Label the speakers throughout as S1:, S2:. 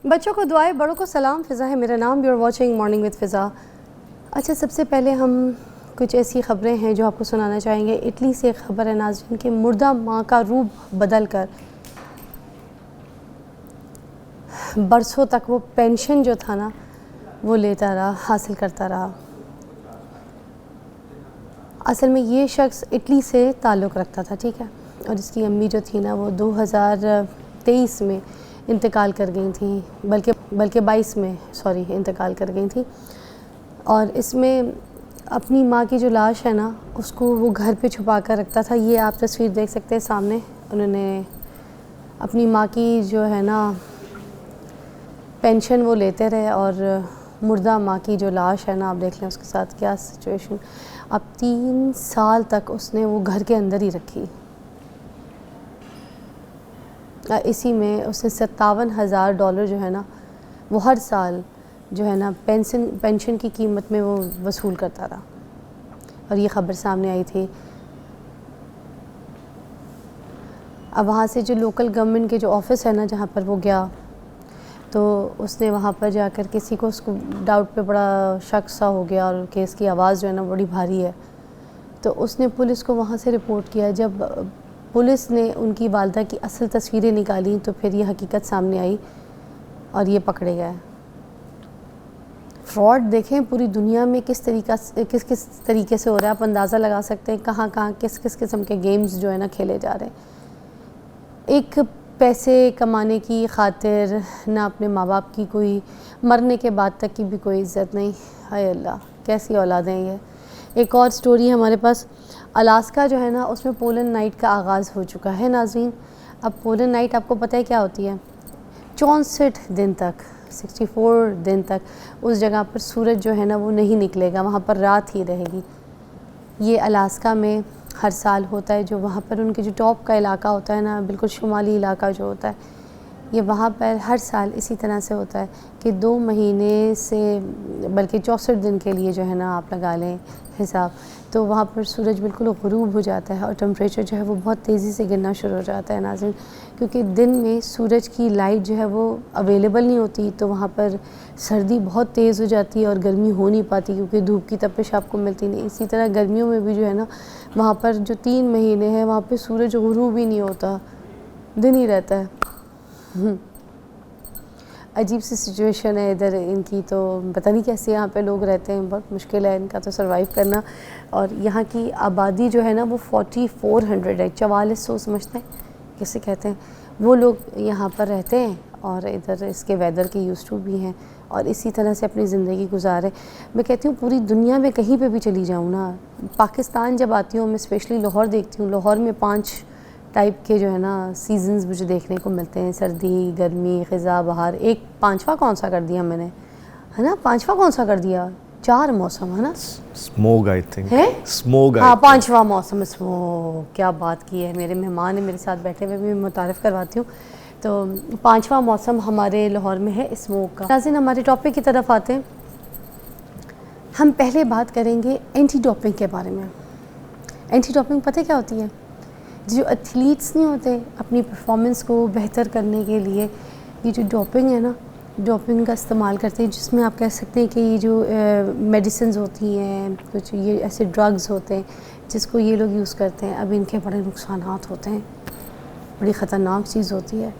S1: बच्चों को दुआएं, बड़ों को सलाम। फ़िज़ा है मेरा नाम। You are watching morning with Fiza. अच्छा, सबसे पहले हम कुछ ऐसी ख़बरें हैं जो आपको सुनाना चाहेंगे। इटली से एक ख़बर है नाज़रीन कि मुर्दा माँ का रूप बदल कर बरसों तक वो पेंशन जो था ना वो लेता रहा, हासिल करता रहा। असल में ये शख्स इटली से ताल्लुक़ रखता था, ठीक है, और इसकी अम्मी जो थी ना वो 2023 में इंतकाल कर गई थी, बल्कि 22 में इंतकाल कर गई थी। और इसमें अपनी माँ की जो लाश है ना उसको वो घर पे छुपा कर रखता था। ये आप तस्वीर देख सकते हैं सामने। उन्होंने अपनी माँ की जो है ना पेंशन वो लेते रहे और मुर्दा माँ की जो लाश है ना आप देख लें उसके साथ क्या सिचुएशन। अब 3 साल तक उसने वो घर के अंदर ही रखी। इसी में उसने $57,000 जो है ना वो हर साल जो है ना पेंशन की कीमत में वो वसूल करता रहा। और ये ख़बर सामने आई थी। अब वहाँ से जो लोकल गवर्नमेंट के जो ऑफिस है ना जहाँ पर वो गया तो उसने वहाँ पर जाकर किसी को उसको डाउट पे बड़ा शक सा हो गया और कि इसकी आवाज़ जो है ना बड़ी भारी है। तो उसने पुलिस को वहाँ से रिपोर्ट किया। जब पुलिस ने उनकी वालदा की असल तस्वीरें निकाली तो फिर ये हकीकत सामने आई और ये पकड़े गए। फ्रॉड देखें पूरी दुनिया में किस तरीके से हो रहा है। आप अंदाज़ा लगा सकते हैं कहाँ किस किस्म के गेम्स जो है ना खेले जा रहे हैं। एक पैसे कमाने की खातिर ना अपने माँ बाप की कोई मरने के बाद तक की भी कोई इज़्ज़त नहीं। हाय अल्लाह, कैसी औलादें ये। एक और स्टोरी हमारे पास। अलास्का जो है ना उसमें पोलन नाइट का आगाज़ हो चुका है नाज़रीन। अब पोलन नाइट आपको पता है क्या होती है? 64 दिन तक 64 दिन तक उस जगह पर सूरज जो है ना वो नहीं निकलेगा, वहाँ पर रात ही रहेगी। ये अलास्का में हर साल होता है। जो वहाँ पर उनके जो टॉप का इलाका होता है ना, बिल्कुल शुमाली इलाका जो होता है, ये वहाँ पर हर साल इसी तरह से होता है कि 2 महीने से बल्कि 64 दिन के लिए जो है ना आप लगा लें हिसाब, तो वहाँ पर सूरज बिल्कुल ग़ुरूब हो जाता है और टेम्परेचर जो है वो बहुत तेज़ी से गिरना शुरू हो जाता है नाज़रीन। क्योंकि दिन में सूरज की लाइट जो है वो अवेलेबल नहीं होती तो वहाँ पर सर्दी बहुत तेज़ हो जाती है और गर्मी हो नहीं पाती क्योंकि धूप की तपिश आपको मिलती नहीं। इसी तरह गर्मियों में भी जो है ना वहाँ पर जो 3 महीने हैं वहाँ पर सूरज ग़ुरूब ही नहीं होता, दिन ही रहता है। अजीब सी सिचुएशन है इधर इनकी, तो पता नहीं कैसे यहाँ पे लोग रहते हैं। बहुत मुश्किल है इनका तो सर्वाइव करना। और यहाँ की आबादी जो है ना वो 4400 है, 4400 समझते हैं किसे कहते हैं। वो लोग यहाँ पर रहते हैं और इधर इसके वेदर के यूज्ड टू भी हैं और इसी तरह से अपनी ज़िंदगी गुजारे। मैं कहती हूँ पूरी दुनिया में कहीं पे भी चली जाऊँ ना, पाकिस्तान जब आती हूँ मैं स्पेशली लाहौर देखती हूँ। लाहौर में 5 टाइप के जो है ना सीजन्स मुझे देखने को मिलते हैं, सर्दी, गर्मी, ख़िज़ा, बहार। एक 5वां कौन सा कर दिया मैंने, है ना? 5वां कौन सा कर दिया? 4 मौसम है ना। स्मोग आई थिंक है, स्मोग। हाँ, 5वां मौसम स्मोग। क्या बात की है। मेरे मेहमान है मेरे साथ बैठे हुए, मैं मुतारिफ़ करवाती हूँ। तो 5वां मौसम हमारे लाहौर में है स्मोग का। नाज़रीन, हमारे टॉपिक की तरफ आते हैं। हम पहले बात करेंगे एंटी डोपिंग के बारे में। एंटी डोपिंग पता क्या होती है? जो एथलीट्स नहीं होते अपनी परफॉर्मेंस को बेहतर करने के लिए ये जो डोपिंग है ना, डोपिंग का इस्तेमाल करते हैं, जिसमें आप कह सकते हैं कि ये जो मेडिसिन्स होती हैं, कुछ ये ऐसे ड्रग्स होते हैं जिसको ये लोग यूज़ करते हैं। अब इनके बड़े नुकसानात होते हैं, बड़ी ख़तरनाक चीज़ होती है।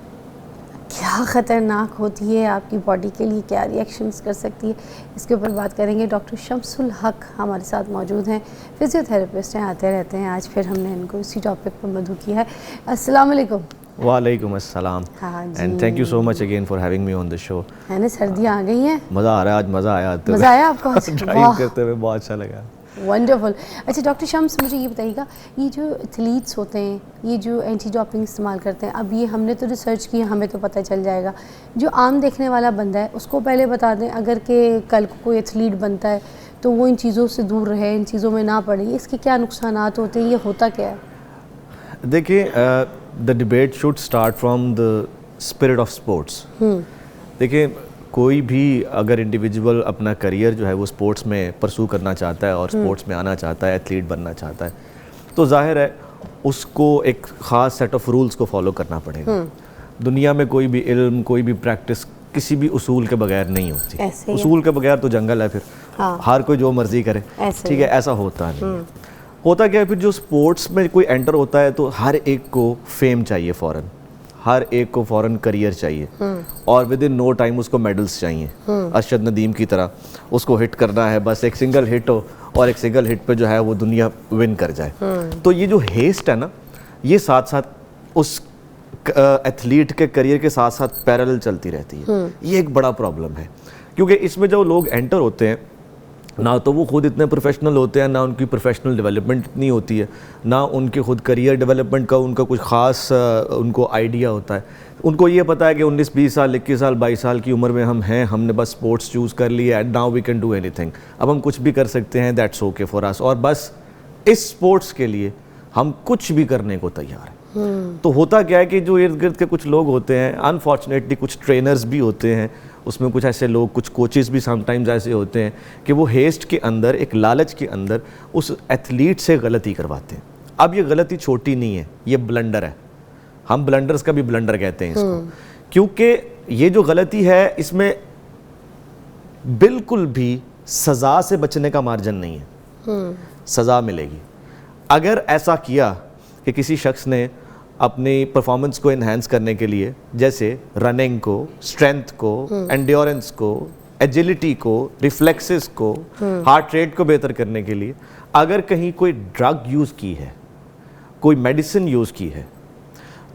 S1: क्या ख़तरनाक होती है, आपकी बॉडी के लिए क्या रिएक्शंस कर सकती है, इसके ऊपर बात करेंगे। डॉक्टर शम्सुल हक हमारे साथ मौजूद हैं, फिजियोथेरेपिस्ट हैं, आते रहते हैं। आज फिर हमने इनको इसी टॉपिक पर मदऊ किया है। अस्सलाम वालेकुम।
S2: वालेकुम अस्सलाम।
S1: हाँ जी,
S2: and thank you so much again for having me on the show.
S1: है ना, सर्दियाँ आ गई हैं,
S2: मज़ा आ रहा है आज, मज़ा आया।
S1: मज़ा आया आपको?
S2: ड्राइव करते हुए बहुत अच्छा लगा।
S1: वंडरफुल। अच्छा डॉक्टर शम्स, मुझे ये बताइएगा, ये जो एथलीट्स होते हैं, ये जो एंटी डोपिंग इस्तेमाल करते हैं, अब ये हमने तो रिसर्च की, हमें तो पता चल जाएगा। जो आम देखने वाला बंदा है उसको पहले बता दें, अगर के कल को कोई एथलीट बनता है तो वो इन चीज़ों से दूर रहे, इन चीज़ों में ना पड़े। इसके क्या नुकसानात होते हैं, ये होता क्या है?
S2: देखिए, the debate should start from the spirit of sports. देखिए, कोई भी अगर इंडिविजुअल अपना करियर जो है वो स्पोर्ट्स में परसू करना चाहता है और स्पोर्ट्स में आना चाहता है, एथलीट बनना चाहता है, तो जाहिर है उसको एक ख़ास सेट ऑफ रूल्स को फॉलो करना पड़ेगा। दुनिया में कोई भी इल्म, कोई भी प्रैक्टिस किसी भी उसूल के बगैर नहीं होती।
S1: ऐसे ही
S2: उसूल के बगैर तो जंगल है फिर,
S1: हाँ।
S2: हर कोई जो मर्जी करे,
S1: ऐसे
S2: ठीक है, ऐसा होता नहीं है। होता क्या है फिर, जो स्पोर्ट्स में कोई एंटर होता है तो हर एक को फेम चाहिए फ़ौरन, हर एक को फ़ौरन करियर चाहिए, और विद इन नो टाइम उसको मेडल्स चाहिए। अरशद नदीम की तरह उसको हिट करना है, बस एक सिंगल हिट हो और एक सिंगल हिट पे जो है वो दुनिया विन कर जाए। तो ये जो हेस्ट है ना, ये साथ साथ उस एथलीट के करियर के साथ साथ पैरेलल चलती रहती है। ये एक बड़ा प्रॉब्लम है, क्योंकि इसमें जो लोग एंटर होते हैं ना तो वो खुद इतने प्रोफेशनल होते हैं, ना उनकी प्रोफेशनल डेवलपमेंट इतनी होती है, ना उनके खुद करियर डेवलपमेंट का उनका कुछ ख़ास उनको आइडिया होता है। उनको ये पता है कि 19-20 साल 21 साल 22 साल की उम्र में हम हैं, हमने बस स्पोर्ट्स चूज़ कर लिया, and now we can do anything, अब हम कुछ भी कर सकते हैं, दैट्स ओके फॉर अस, और बस इस स्पोर्ट्स के लिए हम कुछ भी करने को तैयार हैं। तो होता क्या है कि जो इर्द गिर्द के कुछ लोग होते हैं, अनफॉर्चुनेटली कुछ ट्रेनर्स भी होते हैं उसमें, कुछ ऐसे लोग, कुछ कोचेस भी समटाइम्स ऐसे होते हैं कि वो हेस्ट के अंदर, एक लालच के अंदर उस एथलीट से गलती करवाते हैं। अब ये गलती छोटी नहीं है, ये ब्लंडर है, हम ब्लंडर्स का भी ब्लंडर कहते हैं इसको, क्योंकि ये जो गलती है इसमें बिल्कुल भी सज़ा से बचने का मार्जिन नहीं है। सज़ा मिलेगी अगर ऐसा किया कि किसी शख्स ने अपनी परफॉर्मेंस को इन्हांस करने के लिए, जैसे रनिंग को, स्ट्रेंथ को, एंड्योरेंस को, एजिलिटी को, रिफ्लेक्सेस को, हार्ट रेट को बेहतर करने के लिए अगर कहीं कोई ड्रग यूज़ की है, कोई मेडिसिन यूज़ की है,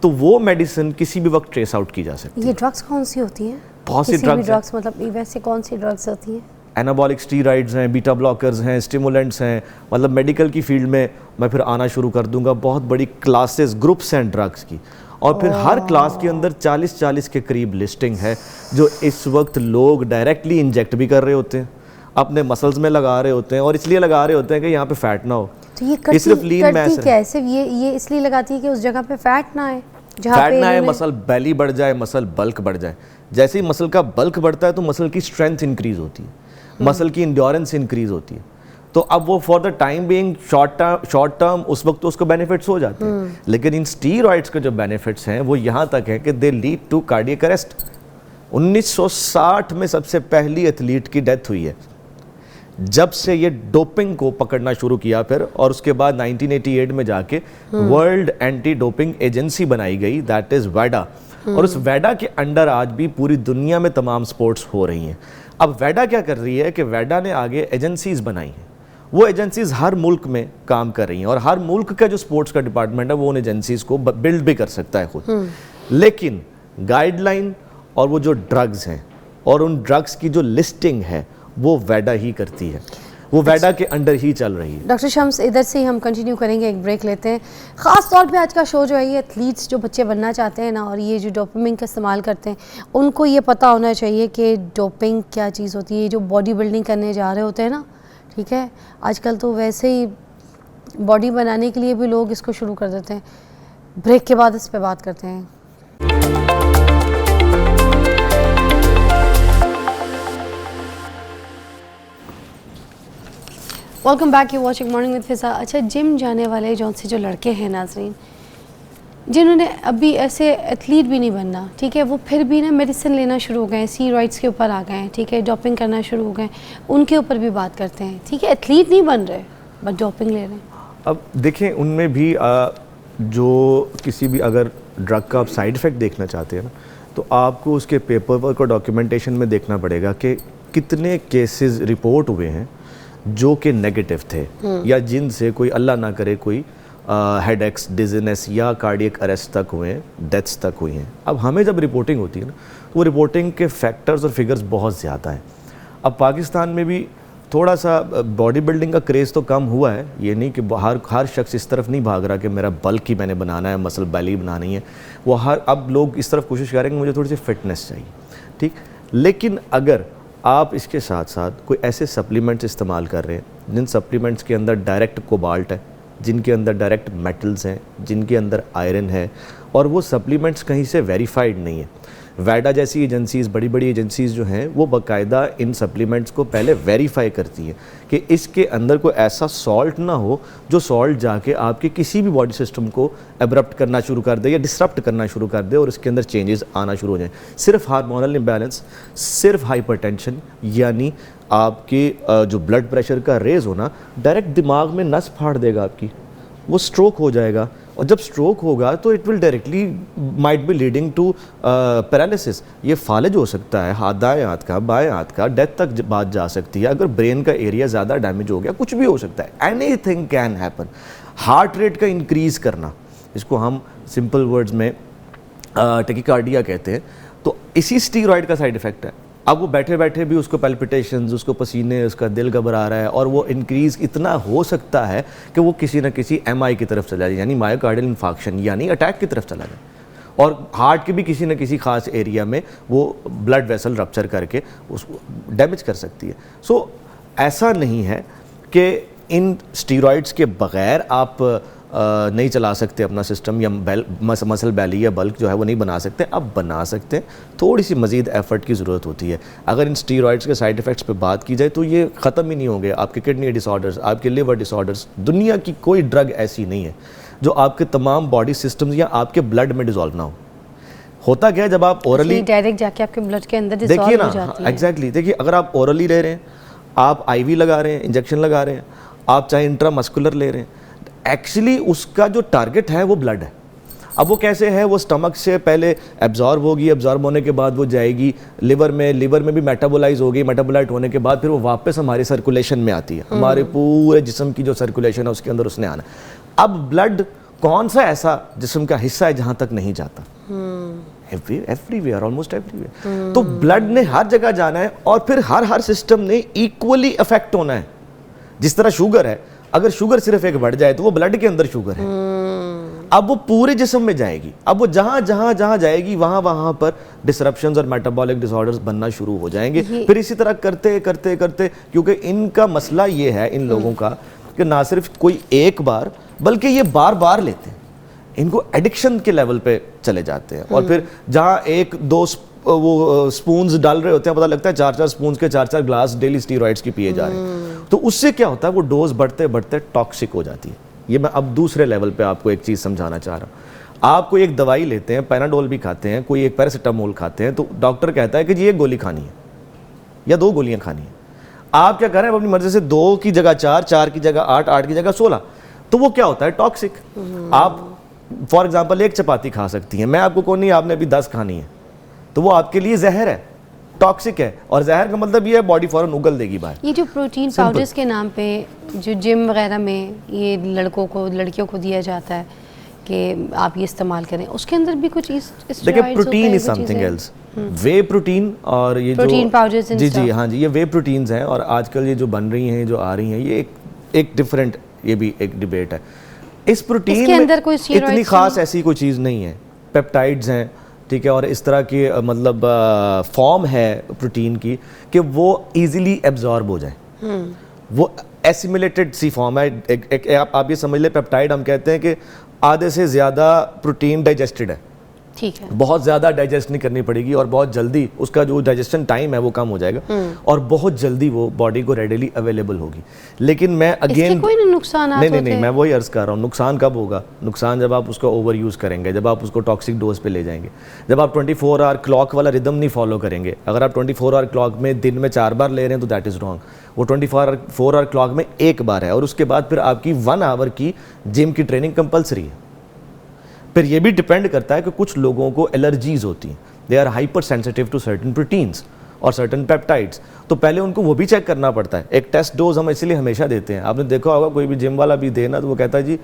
S2: तो वो मेडिसिन किसी भी वक्त ट्रेस आउट की जा सकती है।
S1: ये ड्रग्स कौन सी होती हैं?
S2: बहुत सी ड्रग्स,
S1: मतलब वैसे कौन सी ड्रग्स होती हैं?
S2: एनाबॉलिक स्टीरॉइड्स हैं, बीटा ब्लॉकर्स हैं, स्टिमुलेंट्स हैं, मतलब मेडिकल की फील्ड में मैं फिर आना शुरू कर दूंगा, बहुत बड़ी क्लासेस, ग्रुप्स हैं ड्रग्स की, और फिर हर क्लास के अंदर 40-40 के करीब लिस्टिंग है, जो इस वक्त लोग डायरेक्टली इंजेक्ट भी कर रहे होते हैं, अपने मसल्स में लगा रहे होते हैं, और इसलिए लगा रहे होते हैं कि यहाँ पे फैट ना हो।
S1: तो ये करती कैसे? ये इसलिए लगाती है कि उस जगह पे फैट ना आए,
S2: फैट ना आए, मसल बेली बढ़ जाए, मसल बल्क बढ़ जाए। जैसे ही मसल का बल्क बढ़ता है तो मसल की स्ट्रेंथ इंक्रीज होती है, मसल की इंड्योरेंस इंक्रीज होती है। तो अब वो for the time being short term उस वक्त तो उसको बेनिफिट्स हो जाते हैं, लेकिन इन स्टीरॉइड्स के जो बेनिफिट्स हैं वो यहाँ तक है कि they lead to cardiac arrest. 1960 में सबसे पहली एथलीट की डेथ हुई है, जब से ये डोपिंग को पकड़ना शुरू किया फिर, और उसके बाद 1988 में जाके वर्ल्ड एंटी डोपिंग एजेंसी बनाई गई, दैट इज वैडा, और उस वैडा के अंडर आज भी पूरी दुनिया में तमाम स्पोर्ट्स हो रही हैं। अब वैडा क्या कर रही है कि वैडा ने आगे एजेंसीज बनाई हैं, वो एजेंसीज हर मुल्क में काम कर रही हैं, और हर मुल्क का जो स्पोर्ट्स का डिपार्टमेंट है वो उन एजेंसीज को बिल्ड भी कर सकता है खुद, लेकिन गाइडलाइन और वो जो ड्रग्स हैं और उन ड्रग्स की जो लिस्टिंग है वो वैडा ही करती है, वो वैडा के अंडर ही चल रही है।
S1: डॉक्टर शम्स, इधर से ही हम कंटिन्यू करेंगे, एक ब्रेक लेते हैं। ख़ास तौर पे आज का शो जो है ये एथलीट्स जो बच्चे बनना चाहते हैं ना, और ये जो डोपामिन का इस्तेमाल करते हैं, उनको ये पता होना चाहिए कि डोपिंग क्या चीज़ होती है। जो बॉडी बिल्डिंग करने जा रहे होते हैं ना, ठीक है, आजकल तो वैसे ही बॉडी बनाने के लिए भी लोग इसको शुरू कर देते हैं। ब्रेक के बाद इस पर बात करते हैं। Welcome back, you watching morning with Fiza. अच्छा, जिम जाने वाले जो लड़के हैं नाजरीन, जिन्होंने अभी ऐसे एथलीट भी नहीं बनना, ठीक है, वो फिर भी ना मेडिसिन लेना शुरू हो गए, स्टीरॉइड्स के ऊपर आ गए हैं, ठीक है, डोपिंग करना शुरू हो गए, उनके ऊपर भी बात करते हैं, ठीक है। एथलीट नहीं बन रहे बट डोपिंग ले रहे हैं।
S2: अब देखें, उनमें भी जो किसी भी अगर ड्रग का आप साइड इफ़ेक्ट देखना चाहते हैं ना, तो आपको उसके पेपर वर्क और डॉक्यूमेंटेशन में देखना पड़ेगा कि कितने केसेस रिपोर्ट हुए हैं जो कि नेगेटिव थे, या जिनसे कोई अल्लाह ना करे कोई हेडेक्स, डिजीनेस या कार्डियक अरेस्ट तक हुए हैं, डेथ्स तक हुई हैं। अब हमें जब रिपोर्टिंग होती है ना, तो वो रिपोर्टिंग के फैक्टर्स और फिगर्स बहुत ज़्यादा हैं। अब पाकिस्तान में भी थोड़ा सा बॉडी बिल्डिंग का क्रेज़ तो कम हुआ है, ये नहीं कि हर शख्स इस तरफ नहीं भाग रहा कि मेरा बल्क ही मैंने बनाना है, मसल बैली बनानी है, वो अब लोग इस तरफ कोशिश करेंगे मुझे थोड़ी सी फिटनेस चाहिए, ठीक। लेकिन अगर आप इसके साथ साथ कोई ऐसे सप्लीमेंट्स इस्तेमाल कर रहे हैं जिन सप्लीमेंट्स के अंदर डायरेक्ट कोबाल्ट है, जिनके अंदर डायरेक्ट मेटल्स हैं, जिनके अंदर आयरन है, और वो सप्लीमेंट्स कहीं से वेरीफाइड नहीं है, वैडा जैसी एजेंसीज़, बड़ी बड़ी एजेंसीज़ जो हैं वो बाकायदा इन सप्लीमेंट्स को पहले वेरीफाई करती हैं कि इसके अंदर कोई ऐसा सॉल्ट ना हो जो सॉल्ट जाके आपके किसी भी बॉडी सिस्टम को एब्रप्ट करना शुरू कर दे या डिसरप्ट करना शुरू कर दे और इसके अंदर चेंजेस आना शुरू हो जाएं। सिर्फ हार्मोनल इम्बैलेंस, सिर्फ हाइपरटेंशन यानी आपके जो ब्लड प्रेशर का रेज होना डायरेक्ट दिमाग में नस फाड़ देगा आपकी, वो स्ट्रोक हो जाएगा और जब स्ट्रोक होगा तो it will directly might be leading to paralysis. ये फालिज हो सकता है, हाथ दाएं हाथ का, बाएं हाथ का, डेथ तक बात जा सकती है। अगर ब्रेन का एरिया ज़्यादा डैमेज हो गया, कुछ भी हो सकता है, anything can happen. Heart rate का इंक्रीज़ करना, इसको हम सिंपल वर्ड्स में टेकिकार्डिया कहते हैं, तो इसी स्टीरॉयड का साइड इफ़ेक्ट है। अब वो बैठे बैठे भी उसको पैल्पिटेशंस, उसको पसीने, उसका दिल घबरा रहा है और वो इंक्रीज़ इतना हो सकता है कि वो किसी न किसी MI की तरफ चला जाए, यानी मायोकार्डियल इन्फार्क्शन यानी अटैक की तरफ चला जाए और हार्ट के भी किसी न किसी खास एरिया में वो ब्लड वेसल रप्चर करके उसको डैमेज कर सकती है। सो ऐसा नहीं है कि इन स्टीरॉइड्स के बग़ैर आप नहीं चला सकते अपना सिस्टम या मसल बैली या बल्क जो है वो नहीं बना सकते, अब बना सकते हैं, थोड़ी सी मज़ीद एफर्ट की ज़रूरत होती है। अगर इन स्टीरॉइड्स के साइड इफ़ेक्ट्स पे बात की जाए तो ये ख़त्म ही नहीं होंगे। आपके किडनी डिसऑर्डर्स, आपके लिवर डिसऑर्डर्स, दुनिया की कोई ड्रग ऐसी नहीं है जो आपके तमाम बॉडी सिस्टम्स या आपके ब्लड में डिसॉल्व ना हो। होता क्या है जब आप ओरली
S1: डायरेक्ट जाके आपके ब्लड के अंदर
S2: देखिए
S1: डिसॉल्व
S2: ना,
S1: हो जाती है।
S2: एग्जैक्टली देखिए, अगर आप ओरली ले रहे हैं, आप IV लगा रहे हैं, इंजेक्शन लगा रहे हैं, आप चाहे इंट्रामस्कुलर ले रहे हैं, एक्चुअली उसका जो टारगेट है वो ब्लड है। अब वो कैसे है, वो स्टमक से पहले एब्जॉर्ब होगी, एब्जॉर्ब होने के बाद वो जाएगी लिवर में भी मेटाबोलाइज होगी, मेटाबोलाइट होने के बाद फिर वो वापस हमारे सर्कुलेशन में आती है, हमारे पूरे जिस्म की जो सर्कुलेशन है उसके अंदर उसने आना। अब ब्लड कौन सा ऐसा जिस्म का हिस्सा है जहाँ तक नहीं जाता? Everywhere, almost everywhere. तो ब्लड ने हर जगह जाना है और फिर हर सिस्टम ने इक्वली अफेक्ट होना है। जिस तरह शुगर है, अगर शुगर सिर्फ एक बढ़ जाए तो वो ब्लड के अंदर शुगर है, अब वो पूरे जिस्म में जाएगी, अब वो जहां जाएगी वहां पर डिसरप्शंस और मेटाबॉलिक डिसऑर्डर्स बनना शुरू हो जाएंगे। फिर इसी तरह करते करते क्योंकि इनका मसला ये है इन लोगों का कि ना सिर्फ कोई एक बार बल्कि ये बार बार लेते हैं, इनको एडिक्शन के लेवल पे चले जाते हैं और फिर जहां एक दो वो स्पून्स डाल रहे होते हैं, पता लगता है 4-4 स्पून्स के 4-4 ग्लास डेली स्टीरॉइड्स की पिए जा रहे हैं। तो उससे क्या होता है, वो डोज बढ़ते बढ़ते टॉक्सिक हो जाती है। ये मैं अब दूसरे लेवल पे आपको एक चीज़ समझाना चाह रहा हूँ। आप कोई एक दवाई लेते हैं, पैराडोल भी खाते हैं, कोई एक पैरासीटामोल खाते हैं, तो डॉक्टर कहता है कि जी 1 गोली खानी है या 2 गोलियाँ खानी है। आप क्या कर रहे हैं, अपनी मर्जी से 2 की जगह 4, 4 की जगह 8, 8 की जगह 16, तो वो क्या होता है, टॉक्सिक। आप फॉर एग्जाम्पल 1 चपाती खा सकती हैं, मैं आपको कौन नहीं, आपने अभी 10 खानी है, तो वो आपके लिए जहर है, टॉक्सिक है। और जहर का मतलब ये है बॉडी फौरन उगल देगी बाहर।
S1: ये जो प्रोटीन पाउडर्स के नाम पे जो जिम वगैरह में ये लड़कियों को दिया जाता है कि आप ये इस्तेमाल करें, उसके अंदर भी कुछ
S2: देखिए, protein is something else. Way protein और ये
S1: प्रोटीन पाउडर्स
S2: जी हाँ जी, ये वे प्रोटीन्स हैं और आजकल ये जो बन रही हैं, जो आ रही हैं, ये एक डिफरेंट, ये भी एक डिबेट है। इस प्रोटीन में अंदर कोई इतनी खास ऐसी कोई चीज़ नहीं है, पेप्टाइड्स हैं, ठीक है, और इस तरह की मतलब फॉर्म है प्रोटीन की कि वो इजीली एब्जॉर्ब हो जाए, वो एसिमिलेटेड सी फॉर्म है। आप ये समझ ले, पेप्टाइड हम कहते हैं कि आधे से ज़्यादा प्रोटीन डाइजेस्टेड है,
S1: ठीक है,
S2: बहुत ज़्यादा डाइजेस्ट नहीं करनी पड़ेगी और बहुत जल्दी उसका जो डाइजेशन टाइम है वो कम हो जाएगा और बहुत जल्दी वो बॉडी को रेडिली अवेलेबल होगी। लेकिन मैं अगेन
S1: कोई नुकसान
S2: नहीं, मैं वही अर्ज कर रहा हूँ, नुकसान कब होगा? नुकसान जब आप उसका ओवर यूज़ करेंगे, जब आप उसको टॉक्सिक डोज पे ले जाएंगे, जब आप 24 आवर क्लॉक वाला रिदम नहीं फॉलो करेंगे। अगर आप 24 आवर क्लॉक में दिन में 4 बार ले रहे हैं तो दैट इज़ रॉन्ग। वो 24 आवर क्लॉक में 1 बार है और उसके बाद फिर आपकी 1 आवर की जिम की ट्रेनिंग कंपलसरी है। फिर ये भी डिपेंड करता है कि कुछ लोगों को एलर्जीज होती हैं, they are hypersensitive to certain proteins और सर्टेन पेप्टाइड्स, तो पहले उनको वो भी चेक करना पड़ता है। एक टेस्ट डोज हम इसलिए हमेशा देते हैं, आपने देखा होगा कोई भी जिम वाला भी देना तो वो कहता है जी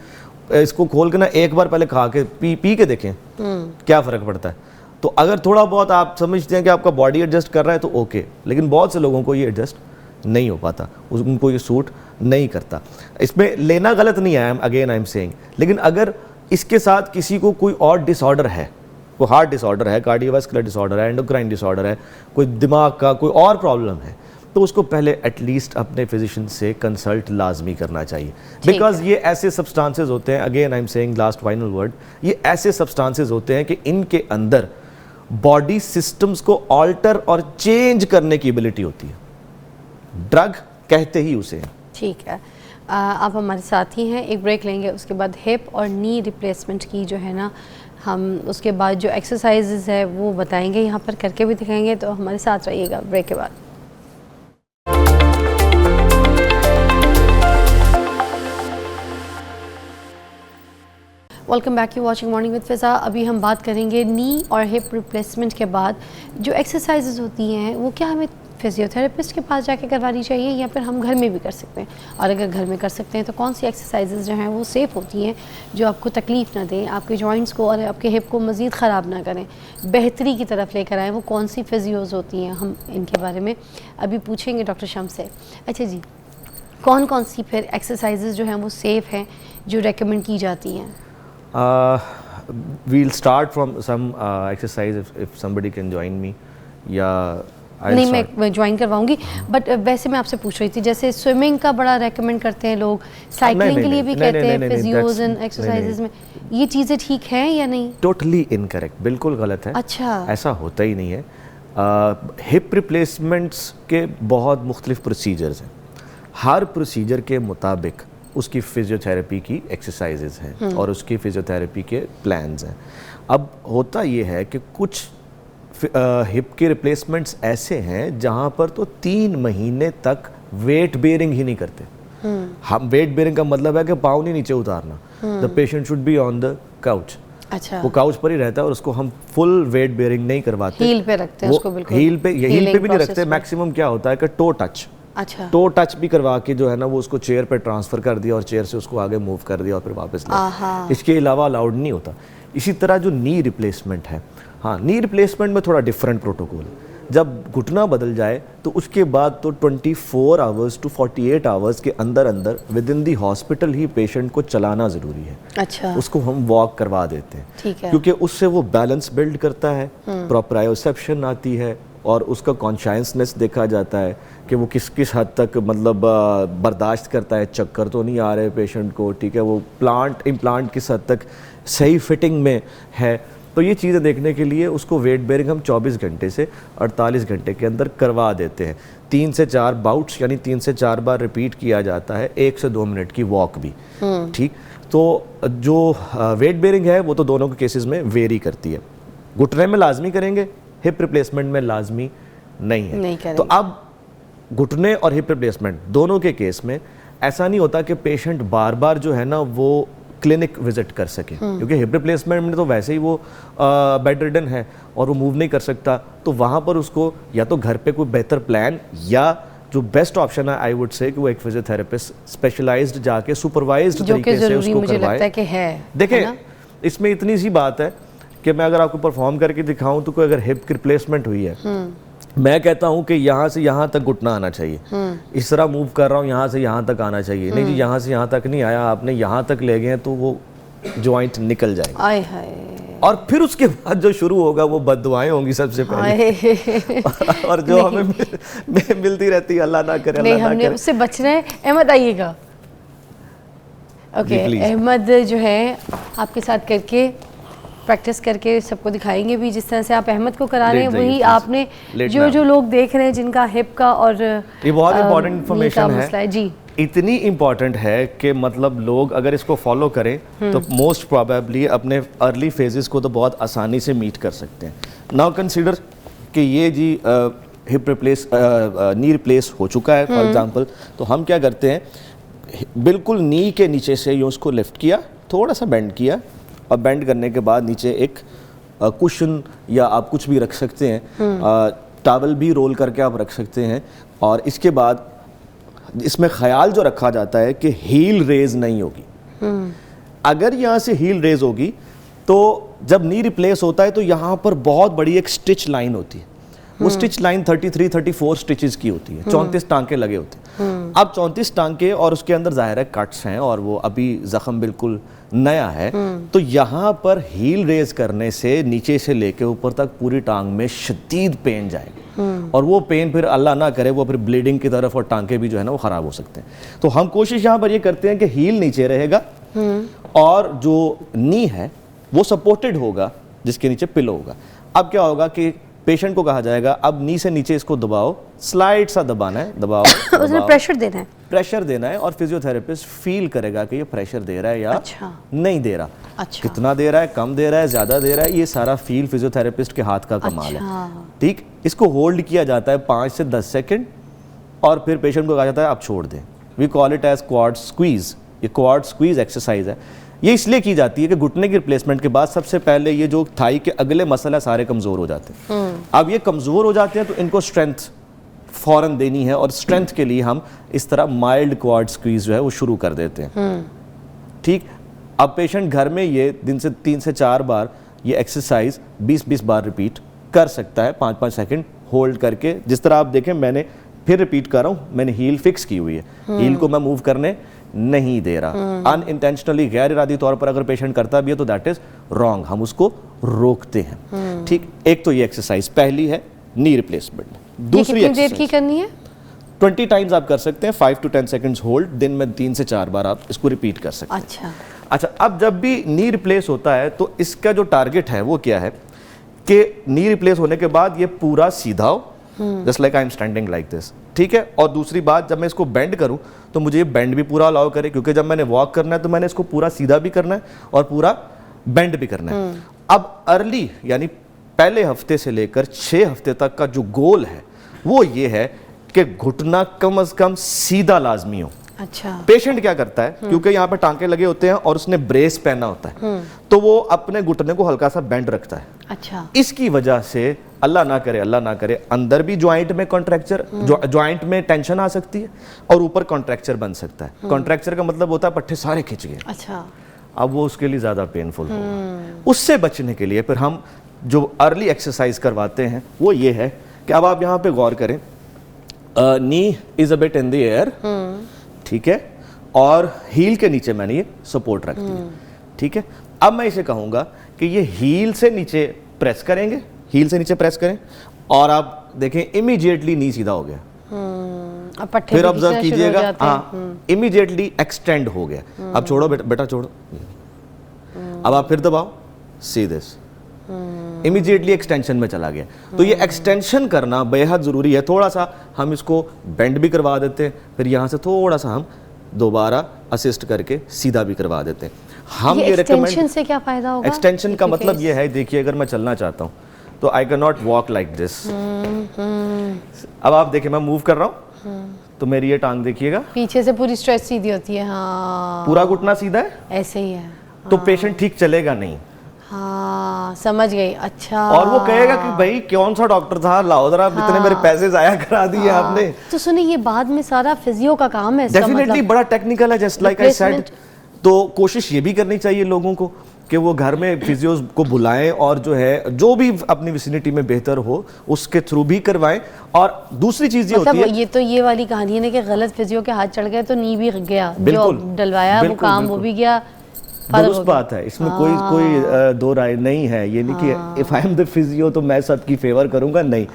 S2: इसको खोल के ना एक बार पहले खा के पी के देखें क्या फ़र्क पड़ता है। तो अगर थोड़ा बहुत आप समझते हैं कि आपका बॉडी एडजस्ट कर रहा है तो ओके, लेकिन बहुत से लोगों को ये एडजस्ट नहीं हो पाता, उनको ये सूट नहीं करता। इसमें लेना गलत नहीं है, अगेन आई एम सेइंग, लेकिन अगर इसके साथ किसी को कोई और डिसऑर्डर है, कोई हार्ट डिसऑर्डर है, कार्डियोवास्कुलर डिसऑर्डर है, एंडोक्राइन डिसऑर्डर है, कोई दिमाग का कोई और प्रॉब्लम है, तो उसको पहले एटलीस्ट अपने फिजिशियन से कंसल्ट लाजमी करना चाहिए। बिकॉज ये ऐसे सब्सटेंसेस होते हैं, again I am saying last final word, ये ऐसे सब्सटेंसेस होते हैं कि इनके अंदर बॉडी सिस्टम्स को ऑल्टर और चेंज करने की एबिलिटी होती है। ड्रग कहते ही उसे हैं।
S1: ठीक है, आप हमारे साथ ही हैं, एक ब्रेक लेंगे, उसके बाद हिप और नी रिप्लेसमेंट की जो है ना हम उसके बाद जो एक्सरसाइजेज है वो बताएंगे, यहाँ पर करके भी दिखाएंगे, तो हमारे साथ रहिएगा ब्रेक के बाद। Welcome back, you watching morning with Fiza. अभी हम बात करेंगे नी और हिप रिप्लेसमेंट के बाद जो एक्सरसाइजेज होती हैं वो क्या हमें फिजियोथेरेपिस्ट के पास जाके करवानी चाहिए या फिर हम घर में भी कर सकते हैं, और अगर घर में कर सकते हैं तो कौन सी एक्सरसाइजेज जो हैं वो सेफ़ होती हैं, जो आपको तकलीफ़ ना दें, आपके जॉइंट्स को और आपके हिप को मज़ीद ख़राब ना करें, बेहतरी की तरफ लेकर आएँ, वो कौन सी फिजियोज़ होती हैं, हम इनके बारे में अभी पूछेंगे डॉक्टर शम्स से। अच्छा जी, कौन कौन सी फिर एक्सरसाइजेज जो हैं वो सेफ़ हैं जो रेकमेंड की जाती हैं?
S2: We'll start from some exercise if somebody can join me, या
S1: नहीं मैं ज्वाइन करवाऊंगी, बट वैसे मैं आपसे पूछ रही थी जैसे स्विमिंग का बड़ा रेकमेंड करते हैं लोग, साइकिलिंग के लिए भी कहते हैं फिजियोज एंड एक्सरसाइजेज में, ये चीज़ें ठीक हैं या नहीं?
S2: टोटली इनकरेक्ट, बिल्कुल गलत है।
S1: अच्छा,
S2: ऐसा होता ही नहीं है। हिप रिप्लेसमेंट्स के बहुत मुख्तलिफ प्रोसीजर्स हैं, हर प्रोसीजर के मुताबिक उसकी फिजियोथेरेपी की एक्सरसाइजेज हैं और उसकी फिजियोथेरेपी के प्लान्स हैं। अब होता ये है कि कुछ हिप के रिप्लेसमेंट्स ऐसे हैं जहाँ पर तो 3 महीने तक वेट बेयरिंग ही नहीं करते। हम वेट बेयरिंग का मतलब है कि पाँव नहीं नीचे उतारना, the patient should be on the couch.
S1: अच्छा,
S2: वो काउच पर ही रहता है और उसको हम फुल वेट बेयरिंग नहीं करवाते,
S1: हील पे रखते हैं उसको, बिल्कुल
S2: हील पे भी नहीं रखते। मैक्सिमम क्या होता है कि टो टच,
S1: अच्छा,
S2: टो टच भी करवा के जो है ना वो उसको चेयर पे ट्रांसफ़र कर दिया और चेयर से उसको आगे मूव कर दिया और फिर वापस लिया, इसके अलावा अलाउड नहीं होता। इसी तरह जो नी रिप्लेसमेंट है, हाँ, नी रिप्लेसमेंट में थोड़ा डिफरेंट प्रोटोकॉल है। जब घुटना बदल जाए तो उसके बाद तो 24 आवर्स टू 48 आवर्स के अंदर अंदर with in the hospital he patient को चलाना ज़रूरी है।
S1: अच्छा,
S2: उसको हम वॉक करवा देते हैं,
S1: ठीक है,
S2: क्योंकि उससे वो बैलेंस बिल्ड करता है, प्रोप्रायोसेप्शन आती है और उसका कॉन्शियसनेस देखा जाता है कि वो किस किस हद तक मतलब बर्दाश्त करता है, चक्कर तो नहीं आ रहे पेशेंट को, ठीक है, वो इम्प्लांट किस हद तक सही फिटिंग में है। तो ये चीज़ें देखने के लिए उसको वेट बेयरिंग हम 24 घंटे से 48 घंटे के अंदर करवा देते हैं। 3 से 4 बाउट्स यानी 3 से 4 बार रिपीट किया जाता है, 1 से 2 मिनट की वॉक भी, ठीक। तो जो वेट बेयरिंग है वो तो दोनों के केसेस में वेरी करती है, घुटने में लाजमी करेंगे, हिप रिप्लेसमेंट में लाजमी नहीं है। नहीं तो अब घुटने और हिप रिप्लेसमेंट दोनों के केस में ऐसा नहीं होता कि पेशेंट बार बार जो है ना वो क्लिनिक विजिट कर सके, क्योंकि हिप रिप्लेसमेंट में तो वैसे ही वो बेड रिडन है और वो मूव नहीं कर सकता, तो वहाँ पर उसको या तो घर पे कोई बेहतर प्लान या जो बेस्ट ऑप्शन है आई वुड से कि वो एक फिजियोथेरेपिस्ट स्पेशलाइज्ड जाके सुपरवाइज्ड तरीके से उसको करवाए। देखिए इसमें इतनी सी बात है कि मैं अगर आपको परफॉर्म करके दिखाऊं तो कोई अगर हिप की रिप्लेसमेंट हुई है, मैं कहता हूं कि यहाँ से यहाँ तक घुटना आना चाहिए, इस तरह मूव कर रहा हूँ यहाँ से यहाँ तक आना चाहिए, नहीं जी यहाँ से यहाँ तक नहीं आया, आपने यहाँ तक ले गए तो वो जॉइंट निकल जाएगा। आय हाय। और फिर उसके बाद जो शुरू होगा वो बददुआएं होंगी सबसे पहले और जो हमें मिलती रहती है, अल्लाह ना करे,
S1: नहीं हमने उससे बचना है। अहमद आइएगा। ओके, अहमद जो है आपके साथ करके प्रैक्टिस करके सबको दिखाएंगे भी, जिस तरह से आप अहमद को करा रहे हैं वही आपने जो लोग देख रहे हैं जिनका हिप का और
S2: ये बहुत इंपॉर्टेंट इन्फॉर्मेशन है
S1: जी,
S2: इतनी इम्पॉर्टेंट है कि मतलब लोग अगर इसको फॉलो करें तो मोस्ट प्रोबेबली अपने अर्ली फेजेस को तो बहुत आसानी से मीट कर सकते हैं। नाउ कंसीडर कि ये जी हिप रिप्लेस नी रिप्लेस हो चुका है फॉर एग्जांपल, तो हम क्या करते हैं, बिल्कुल नी के नीचे से यूँ उसको लिफ्ट किया, थोड़ा सा बेंड किया और बेंड करने के बाद नीचे एक कुशन या आप कुछ भी रख सकते हैं, टॉवल भी रोल करके आप रख सकते हैं। और इसके बाद इसमें ख्याल जो रखा जाता है कि हील रेज नहीं होगी। अगर यहाँ से हील रेज होगी तो जब नी रिप्लेस होता है तो यहाँ पर बहुत बड़ी एक स्टिच लाइन होती है, वो स्टिच लाइन 33-34 स्टिचेस की होती है, 34 टांके लगे होते हैं। अब 34 टांके और उसके अंदर जाहिर है कट्स हैं और वो अभी जख्म बिल्कुल नया है, तो यहाँ पर हील रेज करने से नीचे से लेके ऊपर तक पूरी टांग में शदीद पेन जाएगा और वो पेन फिर अल्लाह ना करे वो फिर ब्लीडिंग की तरफ और टांके भी जो है ना वो ख़राब हो सकते हैं। तो हम कोशिश यहाँ पर ये करते हैं कि हील नीचे रहेगा और जो नी है वो सपोर्टेड होगा जिसके नीचे पिलो होगा। अब क्या होगा कि पेशेंट को कहा जाएगा अब नी से नीचे इसको दबाओ, स्लाइड सा दबाना है, दबाओ
S1: उसमें प्रेशर देना है,
S2: प्रेशर देना है और फिजियोथेरेपिस्ट फील करेगा कि ये प्रेशर दे रहा है या नहीं दे रहा, कितना दे रहा है, कम दे रहा है, ज्यादा दे रहा है, ये सारा फील फिजियोथेरेपिस्ट के हाथ का कमाल है। ठीक, इसको होल्ड किया जाता है 5 से 10 सेकंड और फिर पेशेंट को कहा जाता है आप छोड़ दें। We call it as quad squeeze. ये क्वाड स्क्वीज एक्सरसाइज है, ये इसलिए की जाती है कि घुटने की रिप्लेसमेंट के बाद सबसे पहले ये जो थाई के अगले मसल है सारे कमजोर हो जाते हैं। अब ये कमजोर हो जाते हैं तो इनको स्ट्रेंथ फौरन देनी है और स्ट्रेंथ के लिए हम इस तरह माइल्ड क्वाड स्क्वीज जो है वो शुरू कर देते हैं। ठीक, अब पेशेंट घर में ये दिन से 3 से 4 बार ये एक्सरसाइज 20-20 बार रिपीट कर सकता है, 5-5 सेकंड होल्ड करके। जिस तरह आप देखें, मैंने फिर रिपीट कर रहा हूँ, मैंने हील फिक्स की हुई है, हील को मैं मूव करने नहीं दे रहा। अनइंटेंशनली गैर इरादी तौर पर अगर पेशेंट करता भी है तो दैट इज रॉन्ग, हम उसको रोकते हैं। ठीक, एक तो ये एक्सरसाइज पहली है नी रिप्लेसमेंट। दूसरी
S1: कितनी देर की करनी है?
S2: 20 टाइम्स आप कर सकते हैं, 5 to 10 सेकंड्स होल्ड, दिन में 3 से 4 बार आप इसको रिपीट कर सकते हैं। अच्छा, अब जब भी नी रिप्लेस होता है तो इसका जो टारगेट है वो क्या है कि नी रिप्लेस होने के बाद ये पूरा सीधा हो, just like I am standing like this. ठीक है, और दूसरी बात, जब मैं इसको बेंड करूं तो मुझे ये बेंड भी पूरा अलाउ करे, क्योंकि जब मैंने वॉक करना है तो मैंने इसको पूरा सीधा भी करना है और पूरा बेंड भी करना है। अब अर्ली यानी पहले हफ्ते से लेकर 6 हफ्ते तक का जो गोल है वो ये है कि घुटना कम से कम सीधा लाजमी हो।
S1: अच्छा,
S2: पेशेंट क्या करता है, क्योंकि यहाँ पे टांके लगे होते हैं और उसने ब्रेस पहना होता है, तो वो अपने घुटने को हल्का सा बेंड रखता है।
S1: अच्छा,
S2: इसकी वजह से अल्लाह ना करे अंदर भी ज्वाइंट में कॉन्ट्रैक्चर, ज्वाइंट में टेंशन आ सकती है और ऊपर कॉन्ट्रैक्चर बन सकता है। कॉन्ट्रैक्चर का मतलब होता है पट्टे सारे खिंच गए।
S1: अच्छा,
S2: अब वो उसके लिए ज्यादा पेनफुल होगा। उससे बचने के लिए फिर हम जो अर्ली एक्सरसाइज करवाते हैं वो ये है कि अब आप यहाँ पे गौर करें, knee is a bit in the air, ठीक है, और हील के नीचे मैंने ये सपोर्ट रख दिया। ठीक है, अब मैं इसे कहूंगा कि ये हील से नीचे प्रेस करेंगे, हील से नीचे प्रेस करें और आप देखें इमीडिएटली नी सीधा हो गया। फिर ऑब्जर्व कीजिएगा, हाँ, इमीडिएटली एक्सटेंड हो गया। अब छोड़ो बेटा छोड़ो, अब आप फिर दबाओ, सी दिस, इमीडिएटली एक्सटेंशन में चला गया। तो ये एक्सटेंशन करना बेहद जरूरी है। थोड़ा सा हम इसको बेंड भी करवा देते हैं, फिर यहाँ से थोड़ा सा हम दोबारा असिस्ट करके सीधा भी करवा देते हैं। हम ये
S1: एक्सटेंशन से क्या फायदा होगा?
S2: एक्सटेंशन का मतलब ये है, देखिए अगर मैं चलना चाहता हूँ तो I can not walk like this. अब आप देखिए मैं मूव कर रहा हूँ तो मेरी ये टांग देखिएगा,
S1: पीछे से पूरी स्ट्रेच सीधी होती है। हाँ,
S2: पूरा घुटना सीधा है,
S1: ऐसे ही है।
S2: तो पेशेंट ठीक चलेगा नहीं।
S1: हाँ, समझ गई। अच्छा,
S2: और वो कहेगा कि भाई कौन सा डॉक्टर था, लाओ जरा, इतने मेरे पैसे जाया करा दिए आपने।
S1: तो सुनिए, ये बाद में सारा फिजियो का काम है,
S2: डेफिनेटली बड़ा टेक्निकल है, जस्ट लाइक आई सेड। तो कोशिश ये भी करनी चाहिए लोगों को कि वो घर में फिजियोज को बुलाएं और जो है जो भी अपनी विसिनिटी में बेहतर हो उसके थ्रू भी करवाएं। और दूसरी चीज ये होती है,
S1: ये तो ये वाली कहानी है ना कि गलत फिजियो के हाथ चढ़ गए तो नी भी गया, जो डलवाया वो काम वो भी गया।
S2: दुरुस्त बात है, इसमें कोई दो राय नहीं है। ये नहीं कि if I am the physio तो मैं सबकी फेवर करूंगा, नहीं।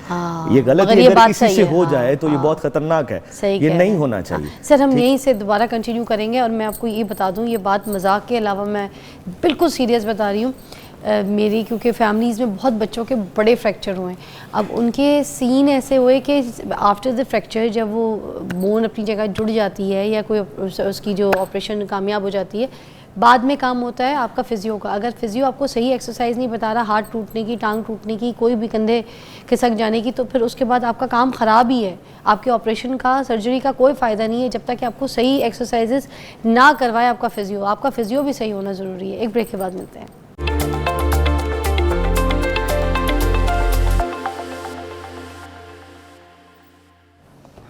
S2: ये गलत है, अगर किसी से हो जाए तो ये बहुत खतरनाक है, ये नहीं होना चाहिए।
S1: सर, हम यहीं से दोबारा कंटिन्यू करेंगे और मैं आपको ये बता दूं, ये बात मजाक के अलावा मैं बिल्कुल सीरियस बता रही हूँ। मेरी क्योंकि फैमिलीज़ में बहुत बच्चों के बड़े फ्रैक्चर हुए, अब उनके सीन ऐसे हुए कि आफ्टर द फ्रैक्चर जब वो बोन अपनी जगह जुड़ जाती है या कोई उसकी जो ऑपरेशन कामयाब हो जाती है, बाद में काम होता है आपका फिजियो का। अगर फिजियो आपको सही एक्सरसाइज नहीं बता रहा, हाथ टूटने की, टांग टूटने की, कोई भी कंधे खिसक जाने की, तो फिर उसके बाद आपका काम ख़राब ही है। आपके ऑपरेशन का, सर्जरी का कोई फ़ायदा नहीं है जब तक कि आपको सही एक्सरसाइजेस ना करवाए आपका फिजियो भी सही होना ज़रूरी है। एक ब्रेक के बाद मिलते हैं।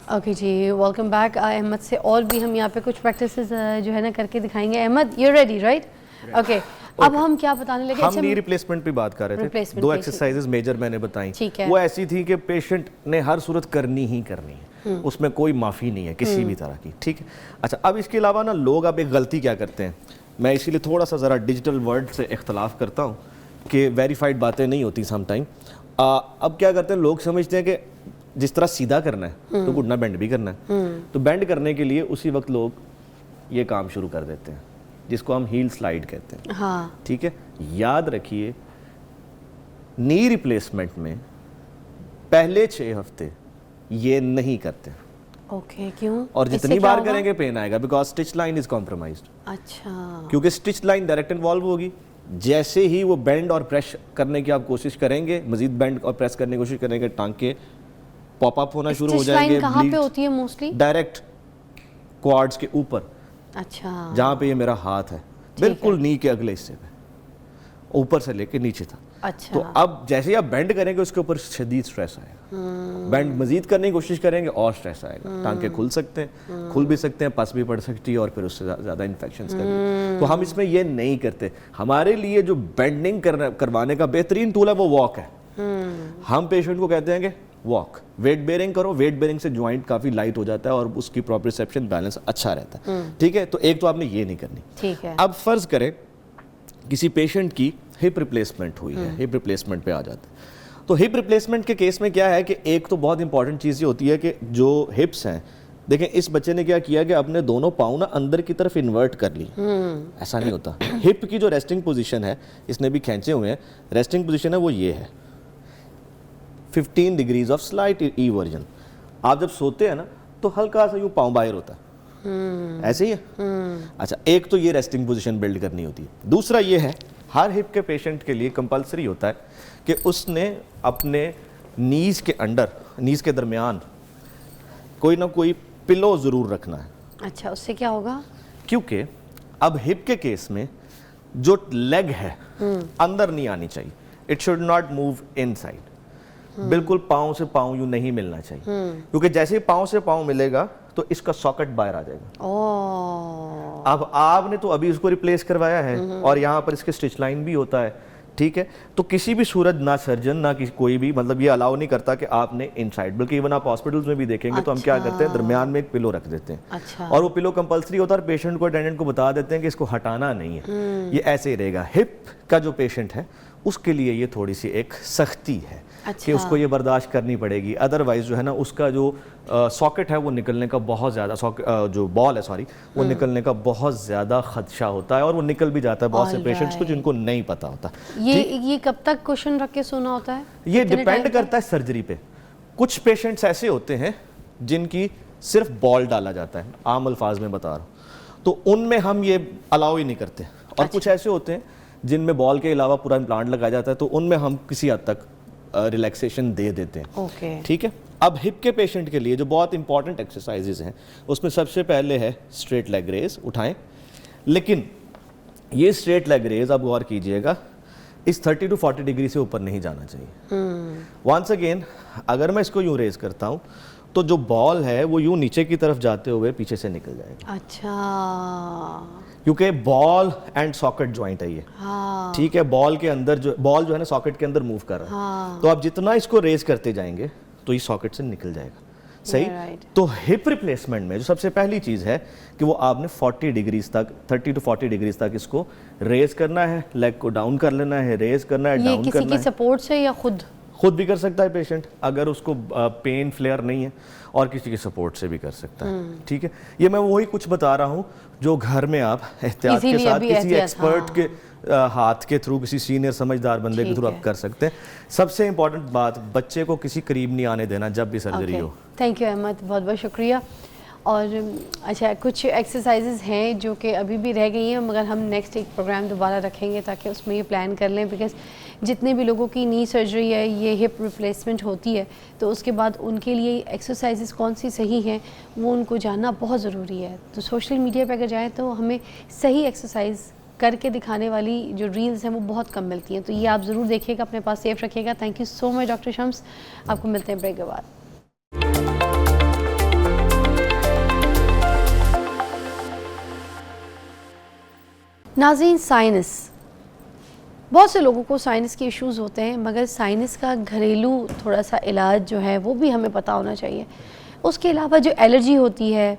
S1: ओके जी, वेलकम बैक। अहमद से और भी हम यहाँ पे कुछ प्रैक्टिसेस जो है ना करके दिखाएंगे। Ahmed, you ready, right? Okay, अब हम क्या बताने लगे?
S2: हम नी रिप्लेसमेंट पे बात कर रहे थे। 2 एक्सरसाइजेस मेजर मैंने बताई, वो ऐसी थी कि पेशेंट ने हर सूरत करनी ही करनी है, उसमें कोई माफ़ी नहीं है किसी भी तरह की। ठीक है, अच्छा, अब इसके अलावा ना लोग अब एक गलती क्या करते हैं, मैं इसीलिए थोड़ा सा ज़रा डिजिटल वर्ड से इख्तलाफ करता हूँ कि वेरीफाइड बातें नहीं होती समटाइम। अब क्या करते हैं, लोग समझते हैं कि जिस तरह सीधा करना है तो घुटना बेंड भी करना है, तो बेंड करने के लिए उसी वक्त लोग ये काम शुरू कर देते हैं जिसको हम हील स्लाइड कहते हैं। हाँ। ठीक है, याद रखिए नी रिप्लेसमेंट में पहले 6 हफ्ते ये नहीं करते।
S1: ओके, क्यों?
S2: और
S1: इससे
S2: जितनी
S1: क्या
S2: बार
S1: होगा?
S2: करेंगे पेन आएगा, because stitch line is compromised.
S1: अच्छा,
S2: क्योंकि स्टिच लाइन डायरेक्ट इन्वॉल्व होगी। जैसे ही वो बेंड और प्रेस करने की आप कोशिश करेंगे, मजीद बेंड और प्रेस करने की कोशिश करेंगे, टांके पॉप अप होना शुरू हो
S1: स्टिच
S2: जाएंगे।
S1: लाइन कहाँ पे होती है मोस्टली?
S2: डायरेक्ट क्वाड्स के ऊपर,
S1: अच्छा,
S2: जहाँ पे ये मेरा हाथ है, बिल्कुल नी के अगले हिस्से पे, ऊपर से लेके नीचे तक।
S1: अच्छा,
S2: तो अब जैसे ही आप बेंड करेंगे उसके ऊपर शदीद स्ट्रेस आएगा। बेंड मजीद करने की कोशिश करेंगे और स्ट्रेस आएगा। टांके खुल सकते हैं, खुल भी सकते हैं, पस भी पड़ सकती है और फिर उससे ज़्यादा इन्फेक्शन करेंगे। तो हम इसमें ये नहीं करते। हमारे लिए जो बेंडिंग करवाने का बेहतरीन टूल है वो वॉक है। हम पेशेंट को कहते हैं कि वॉक, वेट बेयरिंग करो। वेट बेयरिंग से ज्वाइंट काफ़ी लाइट हो जाता है और उसकी प्रोप्रियोसेप्शन बैलेंस अच्छा रहता है। ठीक है, तो एक तो आपने ये नहीं करनी।
S1: ठीक है।
S2: अब फर्ज करें किसी पेशेंट की हिप रिप्लेसमेंट हुई है, हिप रिप्लेसमेंट पे आ जाता है। तो हिप रिप्लेसमेंट के केस में क्या है कि एक तो बहुत इंपॉर्टेंट चीज़ ये होती है कि जो हिप्स हैं, देखें इस बच्चे ने क्या किया कि अपने दोनों पाँव ना अंदर की तरफ इन्वर्ट कर ली। ऐसा नहीं होता। हिप की जो रेस्टिंग पोजीशन है, इसने भी खींचे हुए हैं, रेस्टिंग पोजीशन है वो ये है, 15 डिग्रीज ऑफ स्लाइट इवर्जन। आप जब सोते हैं ना तो हल्का सा यूँ पाँव बाहर होता है, ऐसे ही है। अच्छा, एक तो ये रेस्टिंग पोजीशन बिल्ड करनी होती है। दूसरा ये है, हर हिप के पेशेंट के लिए कंपलसरी होता है कि उसने अपने नीज के अंडर, नीज के दरमियान कोई ना कोई पिलो ज़रूर रखना है।
S1: अच्छा, उससे क्या होगा?
S2: क्योंकि अब हिप के केस में जो लेग है अंदर नहीं आनी चाहिए। It should not move inside. बिल्कुल पाँव से पाँव यूँ नहीं मिलना चाहिए, क्योंकि जैसे ही पाँव से पाँव मिलेगा तो इसका सॉकेट बाहर आ जाएगा। अब आपने तो अभी उसको रिप्लेस करवाया है और यहाँ पर इसके स्टिच लाइन भी होता है। ठीक है, तो किसी भी सूरत ना सर्जन ना किसी कोई भी मतलब ये अलाउ नहीं करता कि आपने इनसाइड, बल्कि इवन आप हॉस्पिटल्स में भी देखेंगे तो हम क्या करते हैं, दरमियान में एक पिलो रख देते हैं।
S1: अच्छा,
S2: और वो पिलो कंपलसरी होता है और पेशेंट को, अटेंडेंट को बता देते हैं कि इसको हटाना नहीं है, ये ऐसे ही रहेगा। हिप का जो पेशेंट है उसके लिए ये थोड़ी सी एक सख्ती है।
S1: अच्छा,
S2: कि उसको ये बर्दाश्त करनी पड़ेगी, अदरवाइज जो है ना उसका जो सॉकेट है वो निकलने का बहुत ज़्यादा, जो बॉल है सॉरी, वो निकलने का बहुत ज़्यादा खदशा होता है और वो निकल भी जाता है बहुत से पेशेंट्स को जिनको नहीं पता होता।
S1: ये कब तक क्वेश्चन रख के सोना होता है?
S2: ये डिपेंड करता है सर्जरी पे। कुछ पेशेंट्स ऐसे होते हैं जिनकी सिर्फ बॉल डाला जाता है, आम अल्फाज में बता रहा हूँ, तो उनमें हम ये अलाउ ही नहीं करते। और कुछ ऐसे होते हैं जिनमें बॉल के अलावा पूरा इम्प्लांट लगाया जाता है, तो उनमें हम किसी हद तक रिलैक्सेशन दे देते हैं।
S1: ओके,
S2: ठीक है। अब हिप के पेशेंट के लिए जो बहुत इंपॉर्टेंट एक्सरसाइजेज हैं उसमें सबसे पहले है स्ट्रेट लेग रेज, उठाएं। लेकिन ये स्ट्रेट लेग रेज आप गौर कीजिएगा, इस 30 to 40 डिग्री से ऊपर नहीं जाना चाहिए। वंस अगेन, अगर मैं इसको यूं रेज करता हूं तो जो बॉल है वो यूं नीचे की तरफ जाते हुए पीछे से निकल जाएगा।
S1: अच्छा,
S2: क्योंकि बॉल एंड सॉकेट ज्वाइंट है ये।
S1: हाँ,
S2: ठीक है, बॉल के अंदर जो बॉल जो है ना सॉकेट के अंदर मूव कर रहा है।
S1: हाँ,
S2: तो आप जितना इसको रेज करते जाएंगे तो ये सॉकेट से निकल जाएगा। सही।
S1: right.
S2: तो हिप रिप्लेसमेंट में जो सबसे पहली चीज़ है कि वो आपने 40 डिग्रीज तक, 30 to 40 डिग्रीज तक इसको रेज करना है, लेग को डाउन कर लेना है, रेज करना है, डाउन करना है।
S1: ये किसी की सपोर्ट से या खुद
S2: भी कर सकता है पेशेंट, अगर उसको पेन फ्लेयर नहीं है, और किसी की सपोर्ट से भी कर सकता है। ठीक है, ये मैं वही कुछ बता रहा हूँ जो घर में आप एहतियात के साथ किसी एक्सपर्ट के हाथ के थ्रू, किसी सीनियर समझदार बंदे के थ्रू आप कर सकते हैं। सबसे इंपॉर्टेंट बात, बच्चे को किसी करीब नहीं आने देना जब भी सर्जरी हो।
S1: थैंक यू अहमद, बहुत बहुत शुक्रिया। और अच्छा, कुछ एक्सरसाइजेज हैं जो कि अभी भी रह गई हैं, मगर हम नेक्स्ट एक प्रोग्राम दोबारा रखेंगे ताकि उसमें ये प्लान कर लें, बिकॉज़ जितने भी लोगों की नी सर्जरी है, ये हिप रिप्लेसमेंट होती है, तो उसके बाद उनके लिए एक्सरसाइजेज कौन सी सही हैं वो उनको जानना बहुत ज़रूरी है। तो सोशल मीडिया पर अगर जाएँ तो हमें सही एक्सरसाइज करके दिखाने वाली जो रील्स हैं वो बहुत कम मिलती हैं, तो ये आप ज़रूर देखिएगा, अपने पास सेफ रखिएगा। Thank you so much doctor Shams, आपको मिलते हैं ब्रेक के बाद। नाज़रीन, साइनस, बहुत से लोगों को साइनस के इश्यूज़ होते हैं, मगर साइनस का घरेलू थोड़ा सा इलाज जो है वो भी हमें पता होना चाहिए। उसके अलावा जो एलर्जी होती है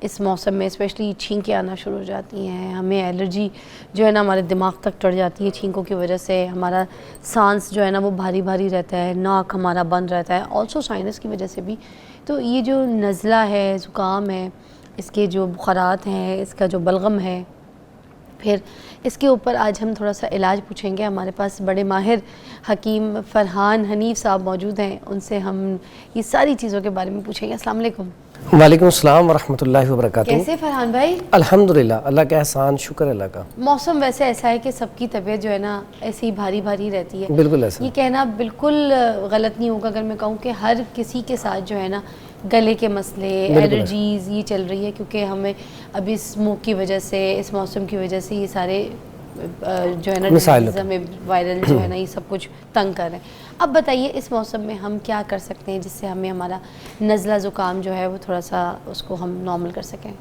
S1: इस मौसम में, स्पेशली छींकें आना शुरू हो जाती हैं, हमें एलर्जी जो है ना हमारे दिमाग तक चढ़ जाती है छींकों की वजह से, हमारा सांस जो है ना वो भारी भारी रहता है, नाक हमारा बंद रहता है, ऑल्सो साइनस की वजह से भी। तो ये जो नज़ला है, ज़ुकाम है, इसके जो बुखारात हैं, इसका जो बलगम है, फिर इसके ऊपर आज हम थोड़ा सा इलाज पूछेंगे। हमारे पास बड़े माहिर हकीम फरहान हनीफ साहब मौजूद हैं, उनसे हम ये सारी चीज़ों के बारे में पूछेंगे। अस्सलाम वालेकुम।
S3: वालेकुम सलाम वरहमतुल्लाहि वबरकातुहू।
S1: कैसे फरहान भाई?
S3: अल्हम्दुलिल्लाह, अल्लाह का एहसान, शुक्र अल्लाह का।
S1: मौसम वैसे ऐसा है कि सबकी तबीयत जो है ना ऐसी ही भारी भारी रहती है।
S3: बिल्कुल ऐसा।
S1: ये कहना बिल्कुल गलत नहीं होगा अगर मैं कहूँ कि हर किसी के साथ जो है ना गले के मसले, एलर्जीज़ ये चल रही है, क्योंकि हमें अभी स्मोक की वजह से, इस मौसम की वजह से ये सारे जो है ना डिसीज़ हमें वायरल जो है ना ये सब कुछ तंग कर रहे हैं। अब बताइए इस मौसम में हम क्या कर सकते हैं जिससे हमें हमारा नज़ला ज़ुकाम जो है वो थोड़ा सा उसको हम नॉर्मल कर सकें?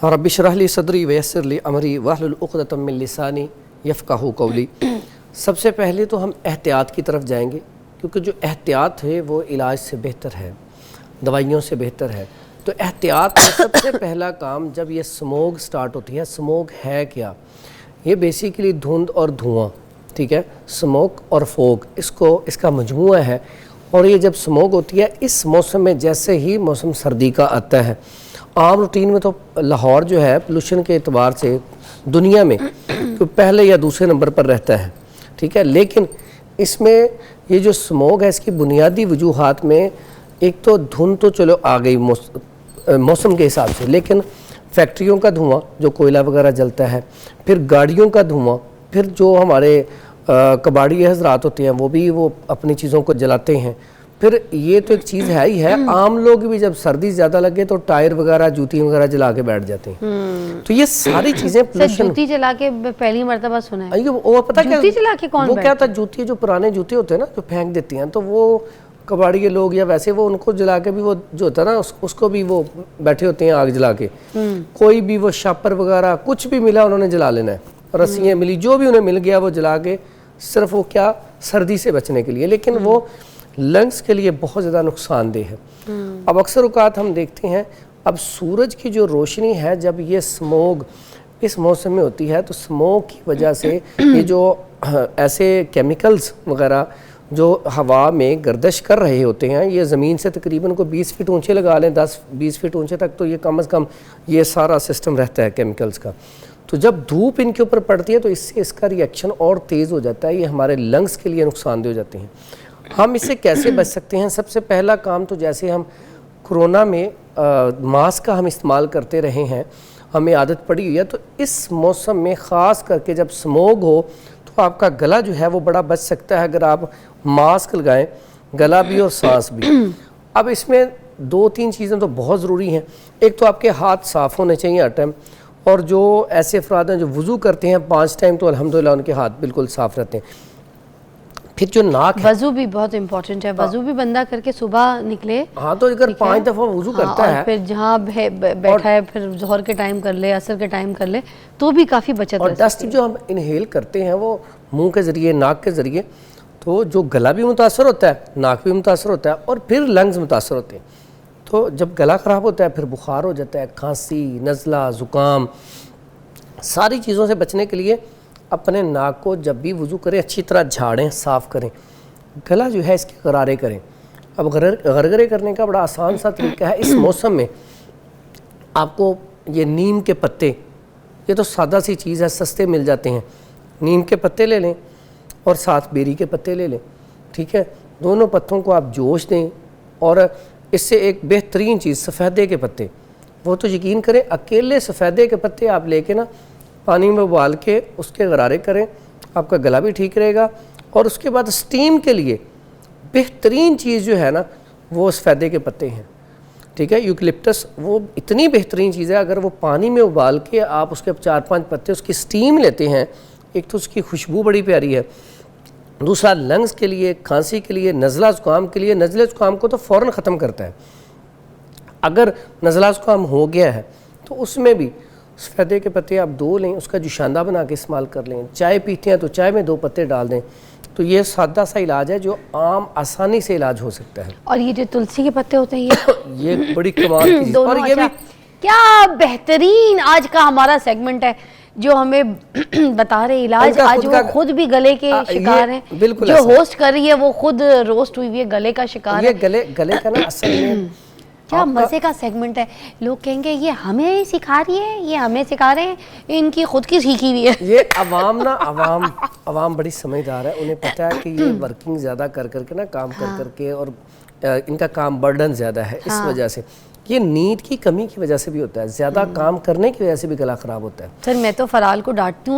S3: रब्बि इश्रह ली सदरी वयस्सिर ली अमरी वहलुल उक़दतम मिन लिसानी यफ़क़हू क़ौली। सबसे पहले तो हम एहतियात की तरफ जाएंगे, क्योंकि जो एहतियात है वो इलाज से बेहतर है, दवाइयों से बेहतर है। तो एहतियात में सबसे पहला काम, जब ये स्मोक स्टार्ट होती है, स्मोक है क्या? ये बेसिकली धुंध और धुआं, ठीक है, स्मोक और फोग, इसका मजमूआ है। और ये जब स्मोक होती है इस मौसम में, जैसे ही मौसम सर्दी का आता है, आम रूटीन में तो लाहौर जो है पोल्यूशन के एतबार से दुनिया में तो पहले या दूसरे नंबर पर रहता है, ठीक है। लेकिन इसमें ये जो स्मोक है इसकी बुनियादी वजूहात में एक तो धुंध तो चलो आ गई मौसम के हिसाब से, लेकिन फैक्ट्रियों का धुआं जो कोयला वगैरह जलता है, फिर गाड़ियों का धुआं, फिर जो हमारे कबाड़ी हजरात होते हैं वो भी वो अपनी चीज़ों को जलाते हैं। फिर ये तो एक चीज़ है ही है, आम लोग भी जब सर्दी ज़्यादा लगे तो टायर वगैरह, जूती वगैरह जला के बैठ जाते हैं। तो ये सारी चीज़ें पोल्यूशन।
S1: जूती जला के पहली मर्तबा सुना है।
S3: वो पता क्या,
S1: जूती जला के कौन
S3: वो क्या था, जूती जो पुराने जूते होते हैं ना जो फेंक देती हैं, तो वो कबाड़ी के लोग या वैसे वो उनको जला के भी वो जो होता है ना उसको भी वो बैठे होते हैं आग जला के। कोई भी वो शापर वगैरह कुछ भी मिला उन्होंने जला लेना है, रस्सियाँ मिली जो भी उन्हें मिल गया वो जला के, सिर्फ वो क्या सर्दी से बचने के लिए। लेकिन वो लंग्स के लिए बहुत ज़्यादा नुकसानदेह है। अब अक्सर औक़ात हम देखते हैं, अब सूरज की जो रोशनी है जब ये स्मोक इस मौसम में होती है, तो स्मोक की वजह से ये जो ऐसे केमिकल्स वगैरह जो हवा में गर्दिश कर रहे होते हैं, ये ज़मीन से तकरीबन को 20 फीट ऊंचे लगा लें, 10-20 फीट ऊंचे तक, तो ये कम से कम ये सारा सिस्टम रहता है केमिकल्स का। तो जब धूप इनके ऊपर पड़ती है तो इससे इसका रिएक्शन और तेज़ हो जाता है, ये हमारे लंग्स के लिए नुकसानदेह हो जाते हैं। हम इससे कैसे बच सकते हैं? सबसे पहला काम तो जैसे हम कोरोना में मास्क का हम इस्तेमाल करते रहे हैं, हमें आदत पड़ी हुई है, तो इस मौसम में ख़ास करके जब स्मोक हो तो आपका गला जो है वो बड़ा बच सकता है अगर आप मास्क लगाएं, गला भी और सांस भी। अब इसमें 2-3 चीज़ें तो बहुत ज़रूरी हैं। एक तो आपके हाथ साफ़ होने चाहिए हर टाइम, और जो ऐसे अफराद हैं जो वज़ू करते हैं 5 टाइम, तो अल्हम्दुलिल्लाह उनके हाथ बिल्कुल साफ़ रहते हैं। फिर जो नाक है,
S1: वज़ू भी बहुत इंपॉर्टेंट है। वज़ू भी बंदा करके सुबह निकले,
S3: हाँ, तो अगर 5 दफ़ा वज़ू करता है,
S1: फिर जहाँ बैठा है फिर ज़ोहर के टाइम कर ले, असर के टाइम कर ले, तो भी काफ़ी बचत।
S3: और डस्ट जो हम इनहेल करते हैं वो मुंह के ज़रिए, नाक के ज़रिए, तो जो गला भी मुतासर होता है, नाक भी मुतासर होता है, और फिर लंग्स मुतासर होते हैं। तो जब गला ख़राब होता है फिर बुखार हो जाता है, खांसी, नज़ला, ज़ुकाम, सारी चीज़ों से बचने के लिए अपने नाक को जब भी वज़ू करें अच्छी तरह झाड़ें, साफ़ करें। गला जो है इसके गरारे करें। अब गरगरे करने का बड़ा आसान सा तरीका है। इस मौसम में आपको ये नीम के पत्ते, ये तो सादा सी चीज़ है, सस्ते मिल जाते हैं, नीम के पत्ते ले लें और साथ बेरी के पत्ते ले लें, ठीक है। दोनों पत्तों को आप जोश दें, और इससे एक बेहतरीन चीज़ सफ़ेदे के पत्ते, वो तो यकीन करें अकेले सफ़ेदे के पत्ते आप लेके ना पानी में उबाल के उसके गरारे करें, आपका गला भी ठीक रहेगा। और उसके बाद स्टीम के लिए बेहतरीन चीज़ जो है ना वो सफ़ेदे के पत्ते हैं, ठीक है। यूकलिप्टस वो इतनी बेहतरीन चीज़ है, अगर वो पानी में उबाल के आप उसके 4-5 पत्ते उसकी स्टीम लेते हैं, एक तो उसकी खुशबू बड़ी प्यारी है, दूसरा लंग्स के लिए, खांसी के लिए, नज़ला ज़ुकाम के लिए, नज़ले ज़ुकाम को तो फ़ौरन ख़त्म करता है। अगर नज़ला ज़ुकाम हो गया है तो उसमें भी सफ़ेदे के पत्ते आप 2 लें, उसका जुशांदा बना के इस्तेमाल कर लें। चाय पीते हैं तो चाय में 2 पत्ते डाल दें। तो ये सादा सा इलाज है जो आम आसानी से इलाज हो सकता है।
S1: और ये जो तुलसी के पत्ते होते हैं
S3: ये बड़ी कमाल की चीज़। और ये भी
S1: क्या बेहतरीन आज का हमारा सेगमेंट है जो हमें बता रहे इलाज। आज वो खुद भी गले के शिकार हैं, जो होस्ट कर रही है वो खुद रोस्ट हुई है, गले का शिकार है।
S3: ये गले का ना असल में
S1: क्या मज़े का सेगमेंट है। लोग कहेंगे ये हमें सिखा रही है, ये हमें सिखा रहे हैं, इनकी खुद की सीखी हुई है।
S3: ये अवाम बड़ी समझदार है, उन्हें पता है कि ये वर्किंग ज़्यादा कर करके ना, काम कर करके, और इनका काम बर्डन ज़्यादा है, इस वजह से। ये नींद की कमी की वजह से भी होता है, ज़्यादा काम करने की वजह से भी गला ख़राब होता है।
S1: सर मैं तो फराल को डांट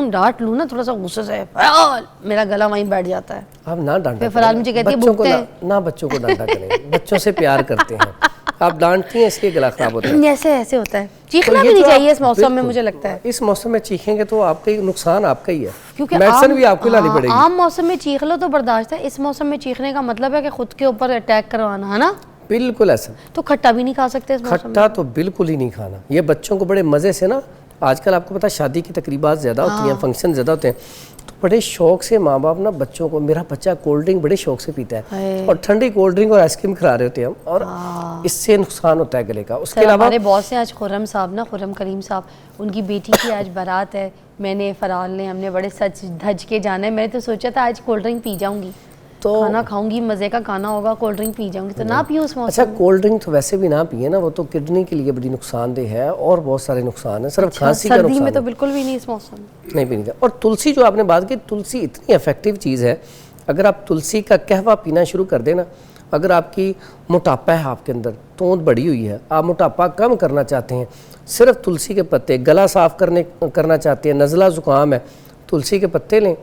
S1: लूँ ना थोड़ा सा गुस्से से, फराल, मेरा गला वहीं बैठ जाता है।
S3: आप ना डांटा,
S1: फराल मुझे कहती है भूखते हैं
S3: ना बच्चों को डांटा करें, बच्चों से प्यार करते हैं, आप डांटती हैं इसलिए गला ख़राब होता है।
S1: ऐसे होता है। चीखना भी नहीं चाहिए इस मौसम में, मुझे लगता है।
S3: इस मौसम में चीखेंगे तो आपका ही नुकसान, आपका ही है,
S1: क्योंकि
S3: मेडिसिन भी आपको लानी पड़ेगी।
S1: आम मौसम में चीख लो तो बर्दाश्त है, इस मौसम में चीखने का मतलब है कि खुद के ऊपर अटैक करवाना, है ना।
S3: बिल्कुल ऐसा।
S1: तो खट्टा भी नहीं खा सकते इस मौसम में।
S3: खट्टा तो बिल्कुल ही नहीं खाना। ये बच्चों को बड़े मज़े से ना, आजकल आपको पता है शादी की तकरीबात ज़्यादा होती हैं, फंक्शन ज़्यादा होते हैं, तो बड़े शौक से माँ बाप ना बच्चों को, मेरा बच्चा कोल्ड ड्रिंक बड़े शौक से पीता है, और ठंडी कोल्ड ड्रिंक और आइसक्रीम खिला रहे होते हैं हम, और इससे नुकसान होता है गले का। उसके अलावा
S1: हमारे बॉस हैं आज खुर्रम साहब ना, खुर्रम करीम साहब, उनकी बेटी की आज बारात है। मैंने फराल ने, हमने बड़े सच धज के जाना है। मैंने तो सोचा था आज कोल्ड ड्रिंक पी जाऊंगी, तो खाना खाऊंगी, मज़े का खाना होगा, कोल्ड ड्रिंक पी जाऊंगी, तो ना पीऊँ उस मौसम।
S3: अच्छा, कोल्ड ड्रिंक तो वैसे भी ना पिए ना, वो तो किडनी के लिए बड़ी नुकसानदेह है, और बहुत सारे नुकसान है। सिर्फ खांसी का नुकसान
S1: सर्दी में तो बिल्कुल भी नहीं इस मौसम
S3: नहीं पीनी चाहिए। और तुलसी जो आपने बात की, तुलसी इतनी इफेक्टिव चीज़ है, अगर आप तुलसी का कहवा पीना शुरू कर देना, अगर आपकी मोटापा है, आपके अंदर तोंद बढ़ी हुई है, आप मोटापा कम करना चाहते हैं, सिर्फ तुलसी के पत्ते, गला साफ करना चाहते हैं, नज़ला ज़ुकाम है, तुलसी के पत्ते लें,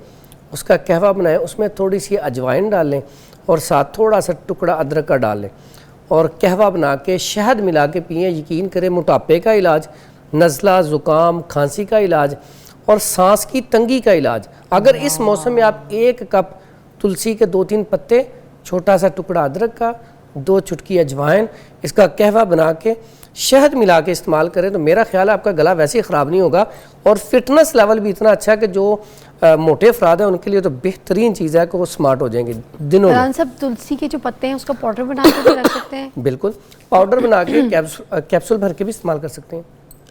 S3: उसका कहवा बनाएं, उसमें थोड़ी सी अजवाइन डाल लें, और साथ थोड़ा सा टुकड़ा अदरक का डाल लें, और कहवा बना के शहद मिला के पिएँ। यकीन करें, मोटापे का इलाज, नज़ला ज़ुकाम खांसी का इलाज, और सांस की तंगी का इलाज। अगर इस मौसम में आप 1 कप तुलसी के 2-3 पत्ते, छोटा सा टुकड़ा अदरक का, 2 चुटकी अजवाइन, इसका कहवा बना के शहद मिला के इस्तेमाल करें, तो मेरा ख्याल है आपका गला वैसे ही ख़राब नहीं होगा, और फिटनेस लेवल भी इतना अच्छा है कि जो मोटे अफराद हैं उनके लिए तो बेहतरीन चीज़ है कि वो स्मार्ट हो जाएंगे दिनों में।
S1: सब तुलसी के जो पत्ते हैं उसका पाउडर बना के भी रख सकते हैं।
S3: बिल्कुल, पाउडर बना के कैप्सूल भर के भी इस्तेमाल कर सकते हैं।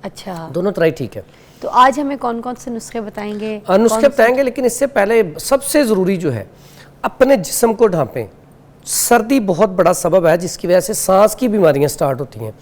S1: अच्छा,
S3: दोनों तरह ठीक है।
S1: तो आज हमें कौन कौन से नुस्खे बताएंगे?
S3: नुस्खे बताएंगे, लेकिन इससे पहले सबसे ज़रूरी जो है, अपने जिस्म को ढांपें। सर्दी बहुत बड़ा सबब है जिसकी वजह से सांस की बीमारियां स्टार्ट होती हैं।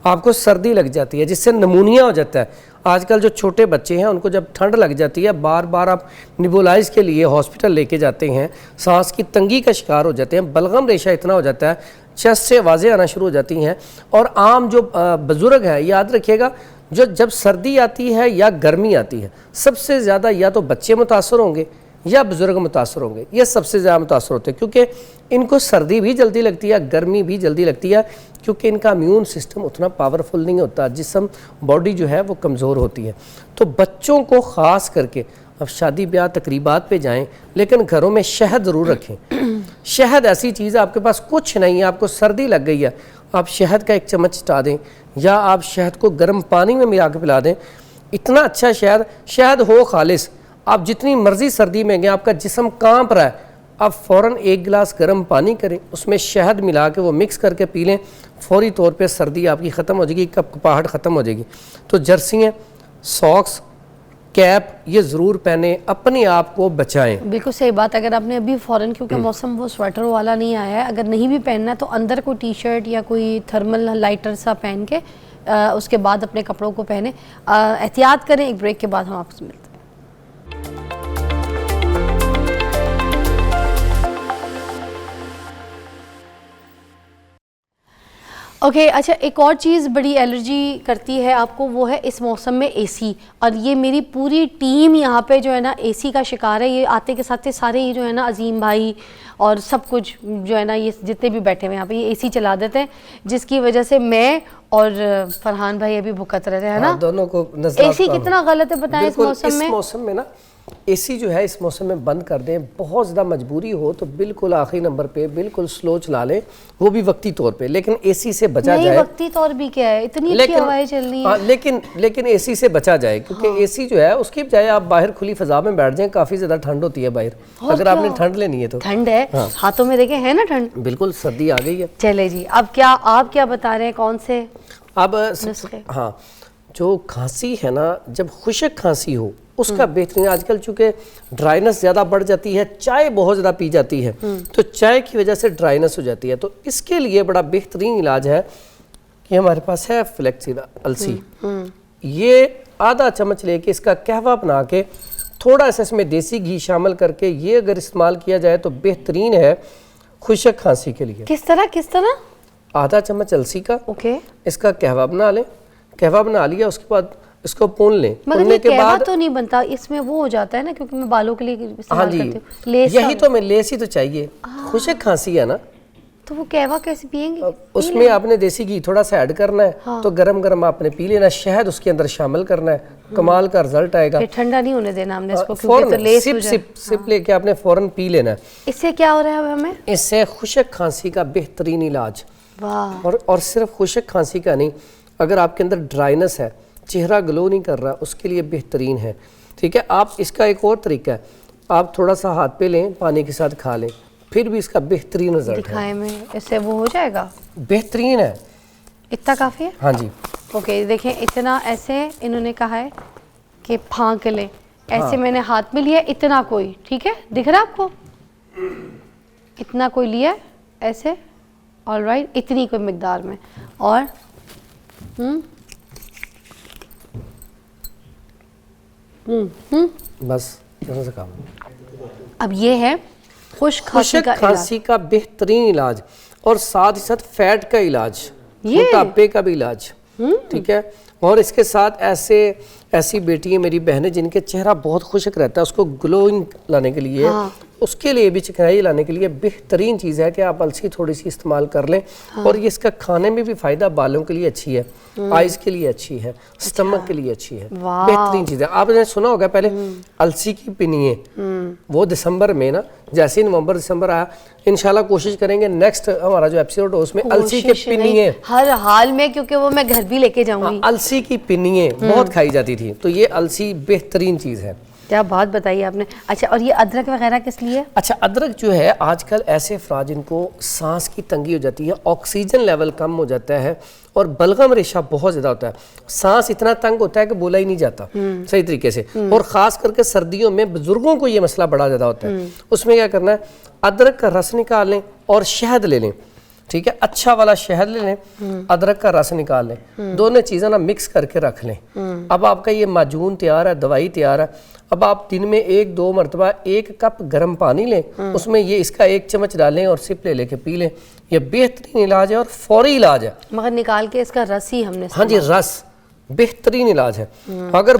S3: आपको सर्दी लग जाती है जिससे निमोनिया हो जाता है। आजकल जो छोटे बच्चे हैं उनको जब ठंड लग जाती है, बार बार आप निबोलाइज के लिए हॉस्पिटल लेके जाते हैं, सांस की तंगी का शिकार हो जाते हैं, बलगम रेशा इतना हो जाता है, चेस्ट से आवाज़ें आना शुरू हो जाती हैं। और आम जो बुज़ुर्ग हैं, याद रखिएगा, जब सर्दी आती है या गर्मी आती है, सबसे ज़्यादा या तो बच्चे मुतासर होंगे या बुज़ुर्ग मुतासर होंगे। ये सबसे ज़्यादा मुतासर होते हैं, क्योंकि इनको सर्दी भी जल्दी लगती है, गर्मी भी जल्दी लगती है, क्योंकि इनका इम्यून सिस्टम उतना पावरफुल नहीं होता, जिस्म बॉडी जो है वो कमज़ोर होती है। तो बच्चों को ख़ास करके, अब शादी ब्याह तकरीबात पे जाएं, लेकिन घरों में शहद ज़रूर रखें। शहद ऐसी चीज़ है, आपके पास कुछ नहीं है, आपको सर्दी लग गई है, आप शहद का 1 चम्मच चटा दें, या आप शहद को गर्म पानी में मिला के पिला दें। इतना अच्छा शहद हो खालिस, आप जितनी मर्जी सर्दी में गए, आपका जिस्म कांप रहा है, आप फ़ौरन 1 गिलास गर्म पानी करें, उसमें शहद मिला के वो मिक्स करके पी लें, फौरी तौर पे सर्दी आपकी ख़त्म हो जाएगी, कपकपाहट ख़त्म हो जाएगी। तो जर्सियाँ, सॉक्स, कैप ये ज़रूर पहने, अपने आप को बचाएं।
S1: बिल्कुल सही बात। अगर आपने अभी फ़ौरन, क्योंकि मौसम वो स्वेटर वाला नहीं आया है, अगर नहीं भी पहनना तो अंदर कोई टी शर्ट या कोई थर्मल लाइटर सा पहन के उसके बाद अपने कपड़ों को पहने। एहतियात करें। एक ब्रेक के बाद हम आपसे मिलते हैं। ओके अच्छा, एक और चीज़ बड़ी एलर्जी करती है आपको, वो है इस मौसम में एसी। और ये मेरी पूरी टीम यहाँ पे जो है ना एसी का शिकार है। ये आते के साथ सारे ये जो है ना अजीम भाई और सब कुछ जो है ना, ये जितने भी बैठे हुए यहाँ पे, ये एसी चला देते हैं, जिसकी वजह से मैं और फरहान भाई अभी भुगत रहते हैं ना।
S3: दोनों को
S1: एसी कितना गलत है बताएं इस मौसम में।
S3: इस मौसम में ना एसी जो है इस मौसम में बंद कर दें। बहुत ज़्यादा मजबूरी हो तो बिल्कुल आखिरी नंबर पे बिल्कुल स्लो चला लें, वो भी वक्ती तौर पे, लेकिन एसी से बचा जाए।
S1: वक्ती तौर भी क्या है, इतनी अच्छी हवाएं चल रही हैं।
S3: लेकिन एसी से बचा जाए, क्योंकि एसी जो है उसकी बजाय आप बाहर खुली फजा में बैठ जाएं। काफ़ी ज़्यादा ठंड होती है बाहर, अगर आपने ठंड लेनी है तो।
S1: ठंड है, हाथों में देखें है ना ठंड,
S3: बिल्कुल सर्दी आ गई है।
S1: चले जी, अब क्या आप क्या बता रहे हैं, कौन से
S3: अब हाँ, जो खांसी है ना, जब खुशक खांसी हो उसका बेहतरीन, आजकल चूंकि ड्राइनेस ज़्यादा बढ़ जाती है, चाय बहुत ज़्यादा पी जाती है, तो चाय की वजह से ड्राइनेस हो जाती है। तो इसके लिए बड़ा बेहतरीन इलाज है ये हमारे पास है फ्लेक्सी अलसी, ये आधा चम्मच लेके इसका कहवा बना के थोड़ा सा इसमें देसी घी शामिल करके ये अगर इस्तेमाल किया जाए तो बेहतरीन है खुशक खांसी के लिए।
S1: किस तरह?
S3: आधा चम्मच अलसी का,
S1: ओके,
S3: इसका कहवा बना लें। कहवा बना लिया उसके बाद इसको भून लें।
S1: मगर
S3: भूनने
S1: ये
S3: के
S1: कहवा
S3: बाद
S1: तो नहीं बनता इसमें, वो हो जाता है ना, क्योंकि मैं बालों के लिए
S3: हाँ
S1: इस्तेमाल
S3: जी,
S1: करती हूँ। लेस
S3: यही तो मैं लेस ही तो चाहिए, खुशक खांसी है ना,
S1: तो वो कहवा कैसे पियेंगे?
S3: उसमें आपने देसी घी थोड़ा सा ऐड करना है।
S1: हाँ।
S3: तो गरम गरम आपने पी लेना, शहद उसके अंदर शामिल करना है, कमाल का रिजल्ट आएगा।
S1: फिर ठंडा नहीं होने देना हमने इसको, क्योंकि तो
S3: फौरन
S1: लेस
S3: सिप
S1: हो जाए।
S3: सिप सिप लेके आपने फौरन पी लेना है।
S1: इससे क्या हो रहा है अब हमें?
S3: इससे खुशक खांसी का बेहतरीन इलाज।
S1: वाह,
S3: और सिर्फ खुशक खांसी का नहीं, अगर आपके अंदर ड्राइनेस है, चेहरा ग्लो नहीं कर रहा, उसके लिए बेहतरीन है। ठीक है, आप इसका एक और तरीका है, आप थोड़ा सा हाथ पे लें, पानी के साथ खा लें, फिर भी इसका बेहतरीन रिजल्ट है।
S1: दिखाए में इससे वो हो जाएगा,
S3: बेहतरीन है।
S1: इतना काफ़ी है?
S3: हाँ जी,
S1: ओके, देखें इतना ऐसे इन्होंने कहा है कि फांक लें, ऐसे मैंने हाथ में लिया इतना, कोई ठीक है, दिख रहा है आपको? इतना कोई लिया ऐसे, ऑलराइट, इतनी कोई मिकदार में, और
S3: बस इतना सा काम।
S1: अब ये है खुश्क खांसी
S3: खुशक
S1: का इलाज।
S3: खांसी का बेहतरीन इलाज, और साथ ही साथ फैट का इलाज,
S1: ये?
S3: मोटापे का भी इलाज। ठीक है, और इसके साथ ऐसी बेटी है मेरी बहनें जिनके चेहरा बहुत खुशक रहता है, उसको ग्लोइंग लाने के लिए,
S1: हाँ।
S3: उसके लिए भी चिकनाई लाने के लिए बेहतरीन चीज़ है कि आप अलसी थोड़ी सी इस्तेमाल कर लें। और ये इसका खाने में भी फ़ायदा, बालों के लिए अच्छी है, आइज़ के लिए अच्छी है, स्टमक के लिए अच्छी है,
S1: वाह।
S3: बेहतरीन चीज़ है। आपने सुना होगा पहले अलसी की पिनिए, वो दिसंबर में ना, जैसे ही नवंबर दिसंबर आया, इंशाल्लाह कोशिश करेंगे नेक्स्ट हमारा जो एपिसोड हो उसमें अलसी के
S1: कोशिश नहीं,
S3: पिनिए,
S1: हर हाल में, क्योंकि वो मैं घर भी लेके जाऊंगी।
S3: अलसी की पिनिए बहुत खाई जाती थी, तो ये अलसी बेहतरीन चीज़ है।
S1: क्या बात बताई आपने। अच्छा, और ये अदरक वगैरह किस लिए?
S3: अच्छा, अदरक जो है आजकल ऐसे अफराद जिनको सांस की तंगी हो जाती है, ऑक्सीजन लेवल कम हो जाता है और बलगम रेशा बहुत ज़्यादा होता है, सांस इतना तंग होता है कि बोला ही नहीं जाता सही तरीके से, और ख़ास करके सर्दियों में बुजुर्गों को ये मसला बड़ा ज़्यादा होता है। उसमें क्या करना है, अदरक का रस निकाल लें और शहद ले लें। ठीक है, अच्छा वाला शहद ले लें, अदरक का रस निकाल लें, दोनों चीज़ें ना मिक्स करके रख लें। अब आपका ये माजून तैयार है, दवाई तैयार है। अब आप दिन में 1-2 मरतबा 1 कप गर्म पानी लें, उसमें ये इसका 1 चम्मच डालें और सिप ले लेके पी लें। ये बेहतरीन इलाज है और फौरी इलाज है।
S1: मगर निकाल के इसका रस ही हमने,
S3: हाँ जी, रस बेहतरीन इलाज है। अगर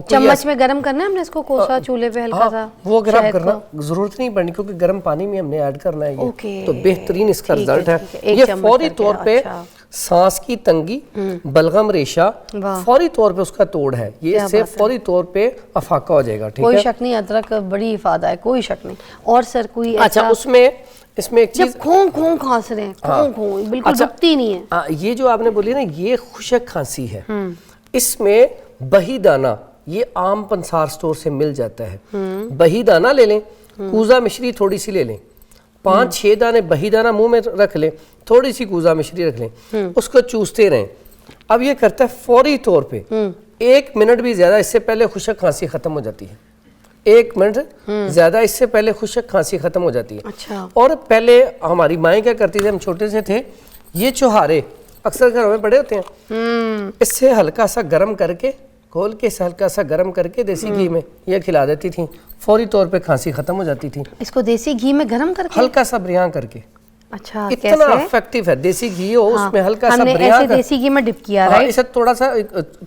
S1: चम्मच में गर्म करना है हमने इसको, कोसा चूल्हे पे हल्का सा,
S3: वो अगर आप
S1: शहद
S3: करना
S1: को।
S3: जरूरत नहीं पड़नी, क्योंकि गर्म पानी में हमने ऐड करना है ये।
S1: ओके,
S3: तो बेहतरीन इसका
S1: ठीक है,
S3: रिजल्ट है।
S1: ठीक है, एक
S3: ये
S1: चम्मच
S3: फौरी
S1: करके,
S3: तौर पे
S1: अच्छा।
S3: सांस की तंगी, बलगम रेशा,
S1: वाह।
S3: फौरी तौर पे उसका तोड़ है, ये
S1: क्या
S3: इससे
S1: बात है।
S3: फौरी तौर पे अफाका हो जाएगा। ठीक
S1: कोई
S3: है,
S1: शक नहीं, अदरक बड़ी इफादा है, कोई शक नहीं। और सर कोई
S3: अच्छा,
S1: ऐसा
S3: उसमें इसमें एक चीज,
S1: जब खों खों खांस रहे हैं, खों खों बिल्कुल
S3: अच्छा।
S1: रुकती नहीं है।
S3: हाँ, ये जो आपने बोली ना, ये खुशक खांसी है, इसमें बही दाना, ये आम पंसार स्टोर से मिल जाता है। बही दाना ले लें, कूजा मिश्री थोड़ी सी ले लें, 5-6 दाने बही दाना मुंह में रख लें, थोड़ी सी कूजा मिश्री रख लें, उसको चूसते रहें। अब ये करता है फौरी तौर पे 1 मिनट भी ज्यादा इससे पहले खुशक खांसी खत्म हो जाती है। 1 मिनट ज्यादा इससे पहले खुशक खांसी खत्म हो जाती है।
S1: अच्छा।
S3: और पहले हमारी माएँ क्या करती थी, हम छोटे से थे, ये चुहारे अक्सर घरों में पड़े होते हैं, इससे हल्का सा गर्म करके, खोल के इसे हल्का सा गर्म करके देसी घी में ये खिला देती थी, फौरी तौर पे खांसी खत्म हो जाती थी,
S1: इसको देसी घी में गरम करके?
S3: हल्का सा ब्रियां करके।
S1: अच्छा,
S3: इतना
S1: कैसे?
S3: इफेक्टिव है, देसी घी हो
S1: हाँ,
S3: उसमें हल्का सा
S1: हमने
S3: ब्रियां
S1: ऐसे
S3: कर,
S1: देसी घी में डिप किया,
S3: हाँ,
S1: राइट?
S3: इसे थोड़ा सा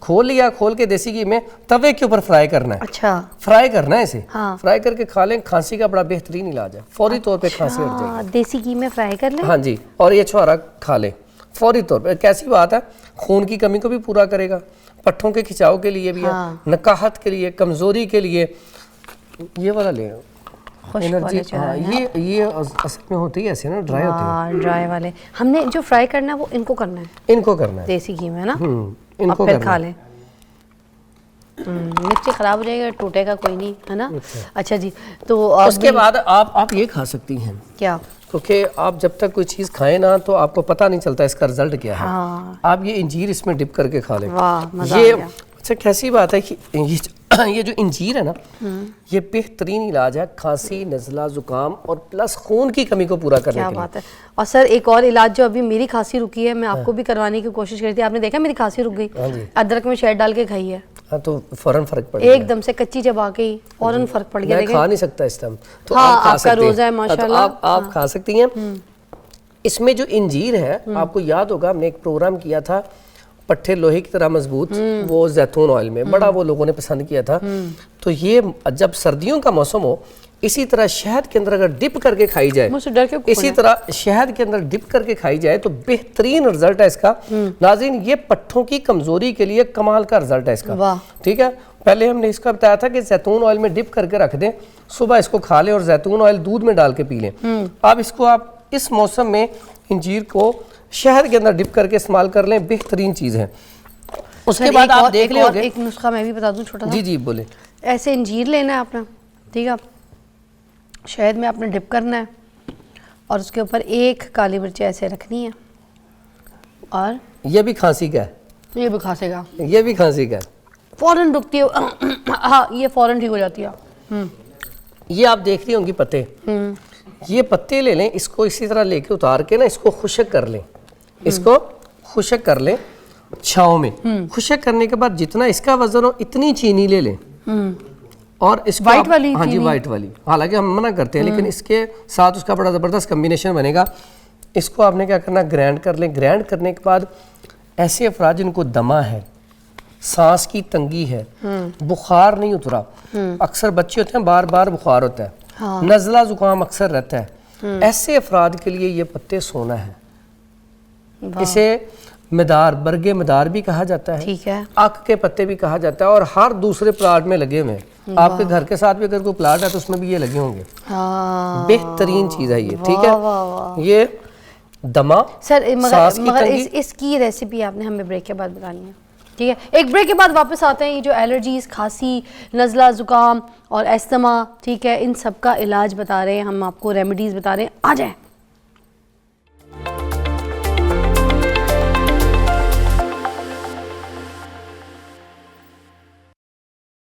S3: खोल लिया, खोल के देसी घी में तवे के ऊपर फ्राई करना है।
S1: अच्छा,
S3: फ्राई करना है इसे,
S1: हाँ।
S3: फ्राई करके खा लें, खांसी का बड़ा बेहतरीन इलाज है, फौरी तौर पे खांसी हट जाएगी।
S1: हाँ, देसी घी में फ्राई कर लें।
S3: हाँ जी, और ये छुहारा खा लें फौरी तौर पे। कैसी बात है, खून की कमी को भी पूरा करेगा, पट्ठों के खिंचाव के लिए भी
S1: हाँ।
S3: है, नकाहत के लिए, कमजोरी के लिए। ये वाला ले,
S1: खुश्क
S3: एनर्जी।
S1: वाले जो
S3: हाँ,
S1: है
S3: ये असल में होते ही ऐसे ना, ड्राई होते हैं।
S1: ड्राई वाले हमने जो फ्राई करना है वो इनको करना है
S3: इनको करना है,
S1: देसी घी में ना,
S3: इनको
S1: और फिर
S3: करना
S1: खा
S3: है।
S1: लें। मिर्ची खराब हो जाएगा, टूटेगा कोई नहीं, है ना? अच्छा जी, तो
S3: उसके बाद आप ये खा सकती हैं,
S1: क्या?
S3: क्योंकि आप जब तक कोई चीज़ खाएं ना तो आपको पता नहीं चलता इसका रिजल्ट क्या है।
S1: हाँ।
S3: आप ये इंजीर इसमें डिप करके खा लें।
S1: वाह, मजा आ
S3: ये
S1: गया।
S3: अच्छा, कैसी बात है कि ये ये जो इंजीर है ना, ये बेहतरीन इलाज है खांसी, नज़ला, ज़ुकाम और प्लस खून की कमी को पूरा करने
S1: क्या
S3: के लिए।
S1: बात है। और सर एक और इलाज जो अभी मेरी खांसी रुकी है, मैं आपको भी करवाने की कोशिश करी थी, आपने देखा मेरी खांसी रुक गई, अदरक में शहद डाल के खाई है,
S3: हाँ तो फौरन फर्क पड़ गया।
S1: एकदम से कच्ची चबा के ही फौरन फर्क पड़ गया।
S3: मैं खा नहीं सकता इस टाइम, तो
S1: हाँ,
S3: आप खा
S1: आपका
S3: सकते हैं।
S1: रोजा है माशाल्लाह।
S3: तो आप खा सकती हैं। इसमें जो इंजीर है, आपको याद होगा हमने एक प्रोग्राम किया था, पट्टे लोहे की तरह मजबूत, वो जैतून ऑयल में बड़ा वो लोगों ने पसंद किया था। तो ये जब सर्दियों का मौसम हो, इसी तरह शहद के अंदर अगर डिप करके खाई जाए,
S1: मुझसे डर क्यों
S3: इसी तरह शहद के अंदर डिप करके खाई जाए तो बेहतरीन रिजल्ट है इसका। नाज़रीन, ये पट्टों की कमजोरी के लिए कमाल का रिजल्ट है इसका।
S1: वाह।
S3: ठीक है, पहले हमने इसका बताया था कि जैतून ऑयल में डिप करके रख दें, सुबह इसको खा लें और जैतून ऑयल दूध में डाल के पी लें। अब इसको आप इस मौसम में इंजीर को शहद के अंदर डिप करके इस्तेमाल कर लें, बेहतरीन चीज़ है। उसके बाद आप देख लेंगे।
S1: एक नुस्खा मैं भी बता दूं छोटा सा।
S3: जी जी बोले।
S1: ऐसे इंजीर लेना है आपने, ठीक है, शहद में आपने डिप करना है और उसके ऊपर एक काली मिर्च ऐसे रखनी है, और
S3: ये भी खांसी का है,
S1: ये भी खांसेगा,
S3: ये भी खांसी का है,
S1: फौरन रुकती है। हाँ, ये फौरन ठीक हो जाती है।
S3: ये आप देख रही होंगी पत्ते, ये पत्ते ले लें, इसको इसी तरह लेके उतार के ना इसको खुशक कर लें, इसको खुशक कर लें छाँव में। खुशक करने के बाद जितना इसका वजन हो इतनी चीनी ले लें, और इसको
S1: व्हाइट वाली
S3: हाँ जी व्हाइट वाली, हालांकि हम मना करते हैं लेकिन इसके साथ उसका बड़ा ज़बरदस्त कम्बिनेशन बनेगा। इसको आपने क्या करना, ग्राइंड कर लें। ग्राइंड करने के बाद ऐसे अफराद जिनको दमा है, सांस की तंगी है, बुखार नहीं उतरा, अक्सर बच्चे होते हैं बार बार बुखार होता है,
S1: हाँ।
S3: नज़ला ज़ुकाम अक्सर रहता है, ऐसे अफराद के लिए ये पत्ते सोना है। इसे मदार, बरगे मदार भी कहा जाता है,
S1: ठीक है,
S3: आक के पत्ते भी कहा जाता है, और हर दूसरे प्लाट में लगे हुए हैं। आपके घर के साथ भी अगर कोई प्लाट है तो उसमें भी ये लगे होंगे।
S1: हाँ।
S3: बेहतरीन चीज़ है ये, ठीक
S1: वाह, वाह, वाह।
S3: है। ये दमा,
S1: सर
S3: सांस की
S1: मगर
S3: तंगी,
S1: इसकी रेसिपी आपने हमें ब्रेक के बाद बतानी है, ठीक है। एक ब्रेक के बाद वापस आते हैं। ये जो एलर्जीज, खांसी, नज़ला, ज़ुकाम और एस्थमा, ठीक है, इन सब का इलाज बता रहे हैं हम आपको, रेमेडीज़ बता रहे हैं। आ जाएं।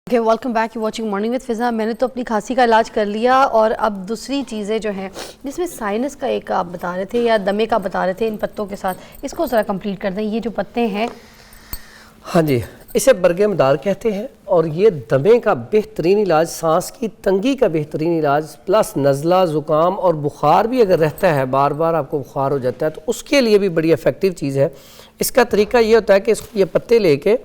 S1: Welcome back, you watching morning with Fiza. मैंने तो अपनी खांसी का इलाज कर लिया, और अब दूसरी चीज़ें जो हैं, जिसमें साइनस का एक आप बता रहे थे या दमे का बता रहे थे, इन पत्तों के साथ इसको ज़रा कंप्लीट कर दें। ये जो पत्ते हैं,
S3: हाँ जी, इसे बरगे मदार कहते हैं, और ये दमे का बेहतरीन इलाज, सांस की तंगी का बेहतरीन इलाज, प्लस नज़ला, ज़ुकाम और बुखार भी अगर रहता है, बार बार आपको बुखार हो जाता है, तो उसके लिए भी बड़ी इफ़ेक्टिव चीज़ है। इसका तरीका ये होता है कि इसको ये पत्ते लेके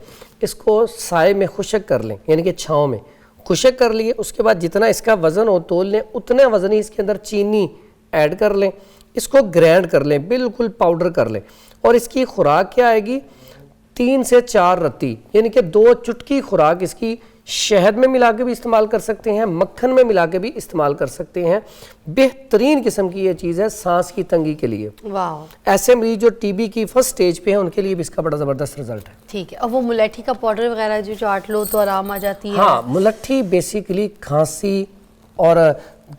S3: इसको साए में खुशक कर लें, यानी कि छाँव में खुशक कर लिए। उसके बाद जितना इसका वज़न हो तोल लें, उतने वज़न ही इसके अंदर चीनी ऐड कर लें, इसको ग्राइंड कर लें, बिल्कुल पाउडर कर लें। और इसकी खुराक क्या आएगी, 3 से 4 रत्ती, यानी कि 2 चुटकी खुराक इसकी शहद में मिला के भी इस्तेमाल कर सकते हैं, मक्खन में मिला के भी इस्तेमाल कर सकते हैं। बेहतरीन किस्म की ये चीज़ है सांस की तंगी के लिए।
S1: वाह।
S3: ऐसे मरीज जो टीबी की फर्स्ट स्टेज पे हैं उनके लिए भी इसका बड़ा ज़बरदस्त रिजल्ट है।
S1: ठीक है। और वो मुलेठी का पाउडर वगैरह जो चाट लो तो आराम आ जाती है?
S3: हाँ, मुलट्ठी बेसिकली खांसी और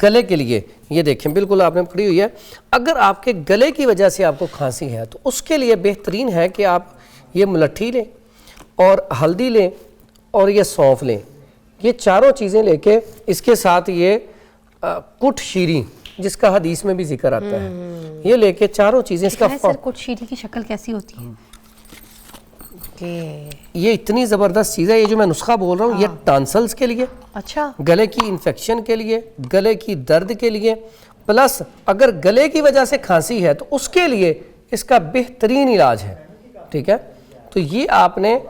S3: गले के लिए, ये देखें बिल्कुल आपने पकड़ी हुई है। अगर आपके गले की वजह से आपको खांसी है तो उसके लिए बेहतरीन है कि आप ये मुलट्ठी लें और हल्दी लें और ये सौंफ लें। ये चारों चीज़ें लेके इसके साथ ये कुट शीरी, जिसका हदीस में भी जिक्र आता है, ये लेके चारों चीज़ें इसका
S1: सर कुट शीरी की शक्ल कैसी होती है?
S3: ये इतनी ज़बरदस्त चीज़ है। ये जो मैं नुस्खा बोल रहा हूँ, ये टॉन्सिल्स के लिए,
S1: अच्छा,
S3: गले की इन्फेक्शन के लिए, गले की दर्द के लिए, प्लस अगर गले की वजह से खांसी है तो उसके लिए इसका बेहतरीन इलाज है। ठीक है, तो ये आपने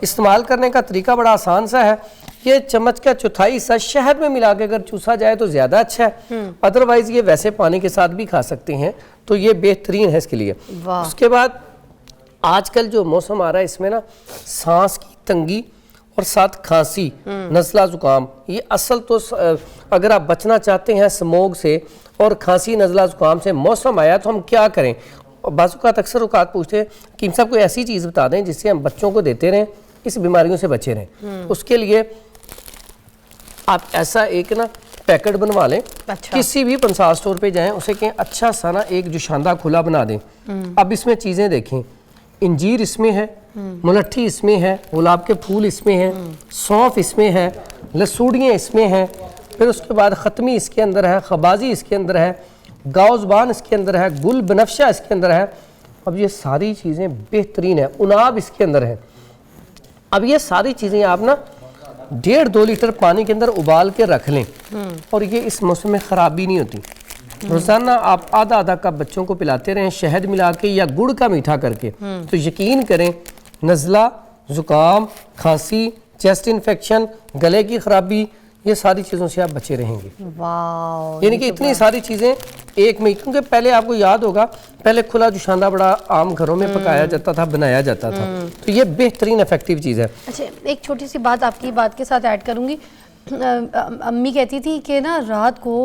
S3: इस्तेमाल करने का तरीका बड़ा आसान सा है। ये चम्मच का चौथाई हिस्सा शहद में मिला के अगर चूसा जाए तो ज़्यादा अच्छा है, अदरवाइज़ ये वैसे पानी के साथ भी खा सकते हैं, तो ये बेहतरीन है इसके लिए। उसके बाद आजकल जो मौसम आ रहा है इसमें ना सांस की तंगी और साथ खांसी, नज़ला ज़ुकाम, ये असल तो अगर आप बचना चाहते हैं स्मोग से और खांसी नज़ला ज़ुकाम से, मौसम आया तो हम क्या करें। बाज़ अक्सर औक़ात पूछते हैं कि साहब कोई ऐसी चीज़ बता दें जिससे हम बच्चों को देते रहें, इस बीमारियों से बचे रहें। उसके लिए आप ऐसा एक ना पैकेट बनवा लें। अच्छा। किसी भी पंसार स्टोर पे जाएं, उसे कहें अच्छा सा ना एक जुशांदा खुला बना दें। अब इसमें चीज़ें देखें, इंजीर इसमें है, मुलट्ठी इसमें है, गुलाब के फूल इसमें है, सौंफ इसमें है, लसूड़ियाँ इसमें हैं, फिर उसके बाद ख़त्मी इसके अंदर है, खबाजी इसके अंदर है, गाउज़बान इसके अंदर है, गुल बनफ्शा इसके अंदर है। अब ये सारी चीज़ें बेहतरीन है, उनाब इसके अंदर है। अब ये सारी चीज़ें आप ना 1.5-2 लीटर पानी के अंदर उबाल के रख लें और ये इस मौसम में ख़राबी नहीं होती। रोज़ाना आप आधा आधा कप बच्चों को पिलाते रहें, शहद मिला के या गुड़ का मीठा करके, तो यकीन करें नज़ला, ज़ुकाम, खांसी, चेस्ट इन्फेक्शन, गले की ख़राबी, ये सारी चीज़ों से आप बचे रहेंगे।
S1: वाह,
S3: यानी कि इतनी सारी चीज़ें एक में, क्योंकि पहले आपको याद होगा पहले खुला जुशांदा बड़ा आम घरों में पकाया जाता था, बनाया जाता था, तो ये बेहतरीन इफेक्टिव चीज़ है।
S1: अच्छा, एक छोटी सी बात आपकी बात के साथ ऐड करूँगी। अम्मी कहती थी कि ना रात को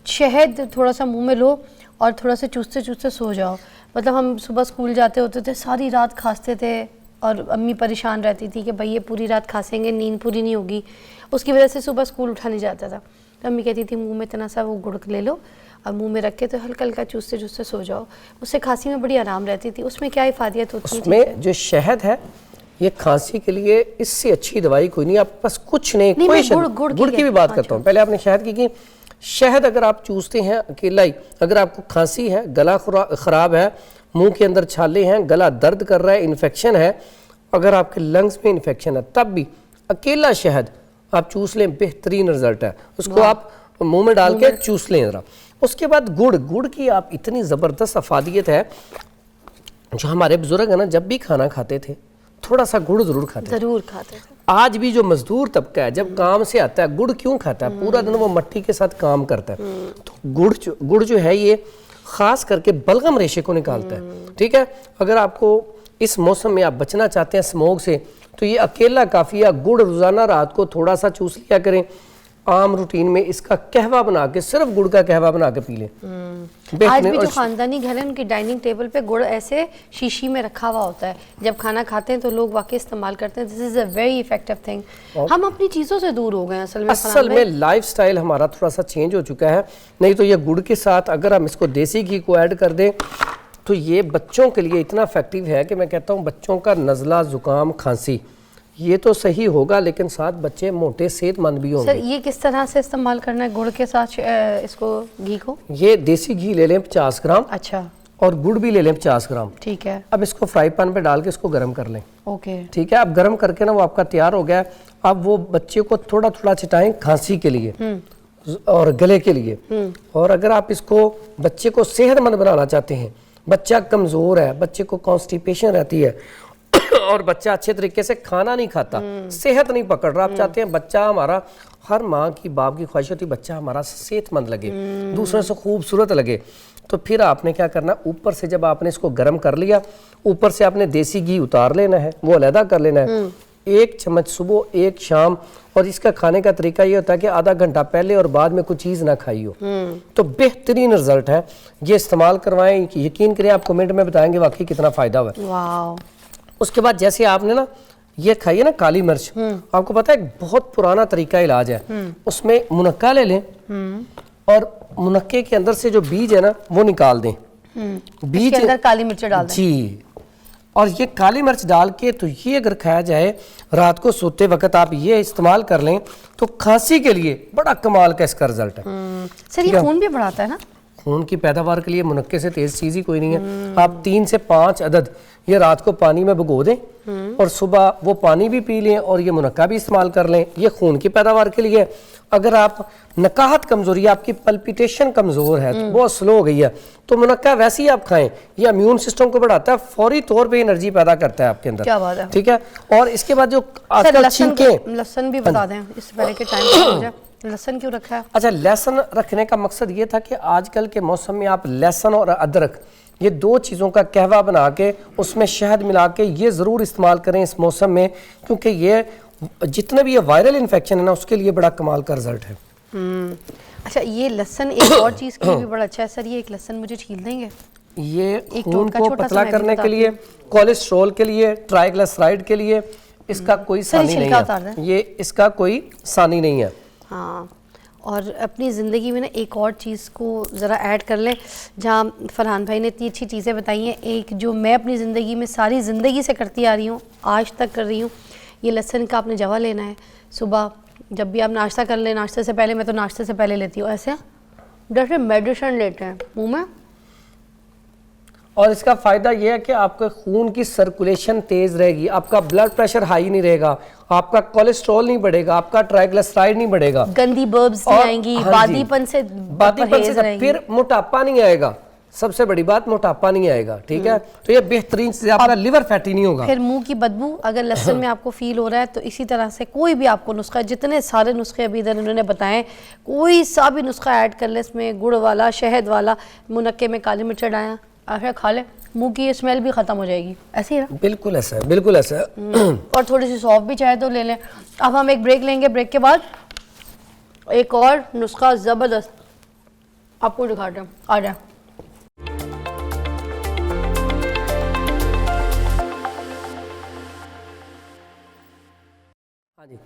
S1: शहद थोड़ा सा मुंह में लो और थोड़ा सा चूसते चूसते सो जाओ। मतलब हम सुबह स्कूल जाते होते थे, सारी रात खांसते थे और अम्मी परेशान रहती थी कि भाई ये पूरी रात खांसेंगे, नींद पूरी नहीं होगी, उसकी वजह से सुबह स्कूल उठा नहीं जाता था। तो अम्मी कहती थी मुंह में इतना सा वो गुड़ ले लो और मुंह में रख के तो हल्का हल्का चूसते चूसते सो जाओ, उससे खांसी में बड़ी आराम रहती थी। उसमें क्या इफादियत होती है?
S3: उसमें जो शहद है ये खांसी के लिए इससे अच्छी दवाई कोई नहीं, आप बस कुछ नहीं, कोई गुड़ की भी बात करता हूँ। पहले आपने शहद की शहद अगर आप चूसते हैं अकेला ही, अगर आपको खांसी है, गला ख़राब है, मुंह के अंदर छाले हैं, गला दर्द कर रहा है, इन्फेक्शन है, अगर आपके लंग्स में इन्फेक्शन है, तब भी अकेला शहद आप चूस लें, बेहतरीन रिजल्ट है। उसको आप मुंह में डाल के चूस लें ज़रा। उसके बाद गुड़ की आप इतनी ज़बरदस्त अफादियत है, जो हमारे बुजुर्ग है ना जब भी खाना खाते थे थोड़ा सा गुड़ ज़रूर खाते थे। आज भी जो मजदूर तबका है जब काम से आता है गुड़ क्यों खाता है? पूरा दिन वो मट्टी के साथ काम करता है, तो गुड़ जो है ये ख़ास करके बलगम रेशे को निकालता है। ठीक है, अगर आपको इस मौसम में आप बचना चाहते हैं स्मोक से, तो ये अकेला काफ़ी है। गुड़ रोज़ाना रात को थोड़ा सा चूस लिया करें, आम रूटीन में इसका कहवा बना के, सिर्फ गुड़ का कहवा बना के पी लें।
S1: आज भी जो खानदानी घर है उनकी डाइनिंग टेबल पे गुड़ ऐसे शीशी में रखा हुआ होता है, जब खाना खाते हैं तो लोग वाकई इस्तेमाल करते हैं। This is a very effective thing. हम अपनी चीज़ों से दूर हो गए असल में
S3: लाइफस्टाइल हमारा थोड़ा सा चेंज हो चुका है। नहीं तो ये गुड़ के साथ अगर हम इसको देसी घी को ऐड कर दें तो ये बच्चों के लिए इतना इफेक्टिव है कि मैं कहता हूँ बच्चों का नज़ला, ज़ुकाम, खांसी ये तो सही होगा, लेकिन साथ बच्चे मोटे सेहतमंद भी होंगे।
S1: सर ये किस तरह से इस्तेमाल करना है गुड़ के साथ इसको, घी को?
S3: ये देसी घी ले लें 50 ग्राम।
S1: अच्छा।
S3: और गुड़ भी ले लें 50 ग्राम।
S1: ठीक है।
S3: अब इसको फ्राई पैन पे डाल के इसको गर्म कर लें।
S1: ओके।
S3: ठीक है, अब गर्म करके ना वो आपका तैयार हो गया। अब वो बच्चे को थोड़ा थोड़ा छिटाएं खांसी के लिए और गले के लिए। और अगर आप इसको बच्चे को सेहतमंद बनाना चाहते हैं, बच्चा कमज़ोर है, बच्चे को कॉन्स्टिपेशन रहती है और बच्चा अच्छे तरीके से खाना नहीं खाता, सेहत नहीं पकड़ रहा, आप चाहते हैं बच्चा हमारा, हर माँ की बाप की ख्वाहिश होती है बच्चा हमारा सेहतमंद लगे, दूसरों से खूबसूरत लगे, तो फिर आपने क्या करना, ऊपर से जब आपने इसको गर्म कर लिया, ऊपर से आपने देसी घी उतार लेना है, वो अलहदा कर लेना है। 1 चम्मच सुबह, 1 शाम। और इसका खाने का तरीका ये होता है कि आधा घंटा पहले और बाद में कुछ चीज़ ना खाई हो, तो बेहतरीन रिजल्ट है। ये इस्तेमाल करवाएं, यकीन करें आप कमेंट में बताएंगे वाकई कितना फ़ायदा हुआ।
S1: वाह।
S3: उसके बाद जैसे आपने ना ये खाई है ना काली मिर्च, आपको पता है एक बहुत पुराना तरीका इलाज है, उसमें मुनक्का ले लें और मुनक्के के अंदर से जो बीज है ना वो निकाल दें, बीज
S1: के अंदर काली मिर्च डाल दें
S3: जी। और ये काली मिर्च डाल के तो ये अगर खाया जाए रात को सोते वक्त, आप ये इस्तेमाल कर लें तो खांसी के लिए बड़ा कमाल का इसका रिजल्ट है।
S1: सर ये खून भी बढ़ाता है ना?
S3: खून की पैदावार के लिए मुनक्के से तेज चीज़ ही कोई नहीं है। आप 3 से 5 अदद ये रात को पानी में भिगो दें और सुबह वो पानी भी पी लें और ये मुनक्का भी इस्तेमाल कर लें, ये खून की पैदावार के लिए। अगर आप नकाहत कमजोरी, आपकी पल्पिटेशन कमज़ोर है, तो बहुत स्लो हो गई है, तो मुनक्का वैसे ही आप खाएं, ये इम्यून सिस्टम को बढ़ाता है, फौरी तौर पे एनर्जी पैदा करता है आपके अंदर।
S1: क्या बात है।
S3: ठीक है। और इसके बाद जो आजकल छिलके,
S1: लहसुन भी बता दें इससे पहले के टाइम, लहसुन क्यों रखा है?
S3: अच्छा, लहसुन रखने का मकसद ये था कि आजकल के मौसम में आप लहसुन और अदरक ये 2 चीज़ों का कहवा बना के उसमें शहद मिला के ये ज़रूर इस्तेमाल करें इस मौसम में, क्योंकि ये जितने भी ये वायरल इन्फेक्शन है ना उसके लिए बड़ा कमाल का रिजल्ट है।
S1: अच्छा, ये लहसुन एक और चीज़ के लिए भी बड़ा अच्छा है सर, ये एक लहसुन मुझे छील देंगे?
S3: ये खून को पतला करने के लिए, कोलेस्ट्रॉल के लिए, ट्राइग्लिसराइड के लिए इसका कोई सानी नहीं है, ये इसका कोई सानी नहीं है।
S1: हाँ, और अपनी ज़िंदगी में ना एक और चीज़ को ज़रा ऐड कर लें, जहाँ फरहान भाई ने इतनी अच्छी चीज़ें बताई हैं, एक जो मैं अपनी ज़िंदगी में सारी ज़िंदगी से करती आ रही हूँ, आज तक कर रही हूँ, ये लहसुन का आपने जवा लेना है। सुबह जब भी आप नाश्ता कर लें, नाश्ते से पहले, मैं तो नाश्ते से पहले लेती हूँ, ऐसे जैसे मेडिसिन लेते हैं मुँह में।
S3: और इसका फ़ायदा यह है कि आपके खून की सर्कुलेशन तेज़ रहेगी, आपका ब्लड प्रेशर हाई नहीं रहेगा, आपका कोलेस्ट्रॉल नहीं बढ़ेगा, आपका ट्राइग्लिसराइड नहीं बढ़ेगा,
S1: गंदी बर्ब्स नहीं आएंगी,
S3: हाँ
S1: बादीपन से
S3: फिर मोटापा नहीं आएगा। सबसे बड़ी बात, मोटापा नहीं आएगा। ठीक है, तो ये बेहतरीन चीज़, आपका लिवर फैटी नहीं होगा।
S1: फिर मुंह की बदबू अगर लहसुन में आपको फील हो रहा है, तो इसी तरह से कोई भी आपको नुस्खा, जितने सारे नुस्खे अभी इधर इन्होंने बताए, कोई सा भी नुस्खा ऐड कर ले, इसमें गुड़ वाला, शहद वाला, मुनक्के में काली मिर्च डाया, ऐसा खा ले, मुंह की स्मेल भी ख़त्म हो जाएगी। ऐसे ही ना?
S3: बिल्कुल ऐसा है, बिल्कुल ऐसा है।
S1: और थोड़ी सी सौंफ भी चाहे तो ले लें। अब हम एक ब्रेक लेंगे, ब्रेक के बाद एक और नुस्खा ज़बरदस्त आपको दिखाते हैं, आ जाए।
S3: हाँ जी,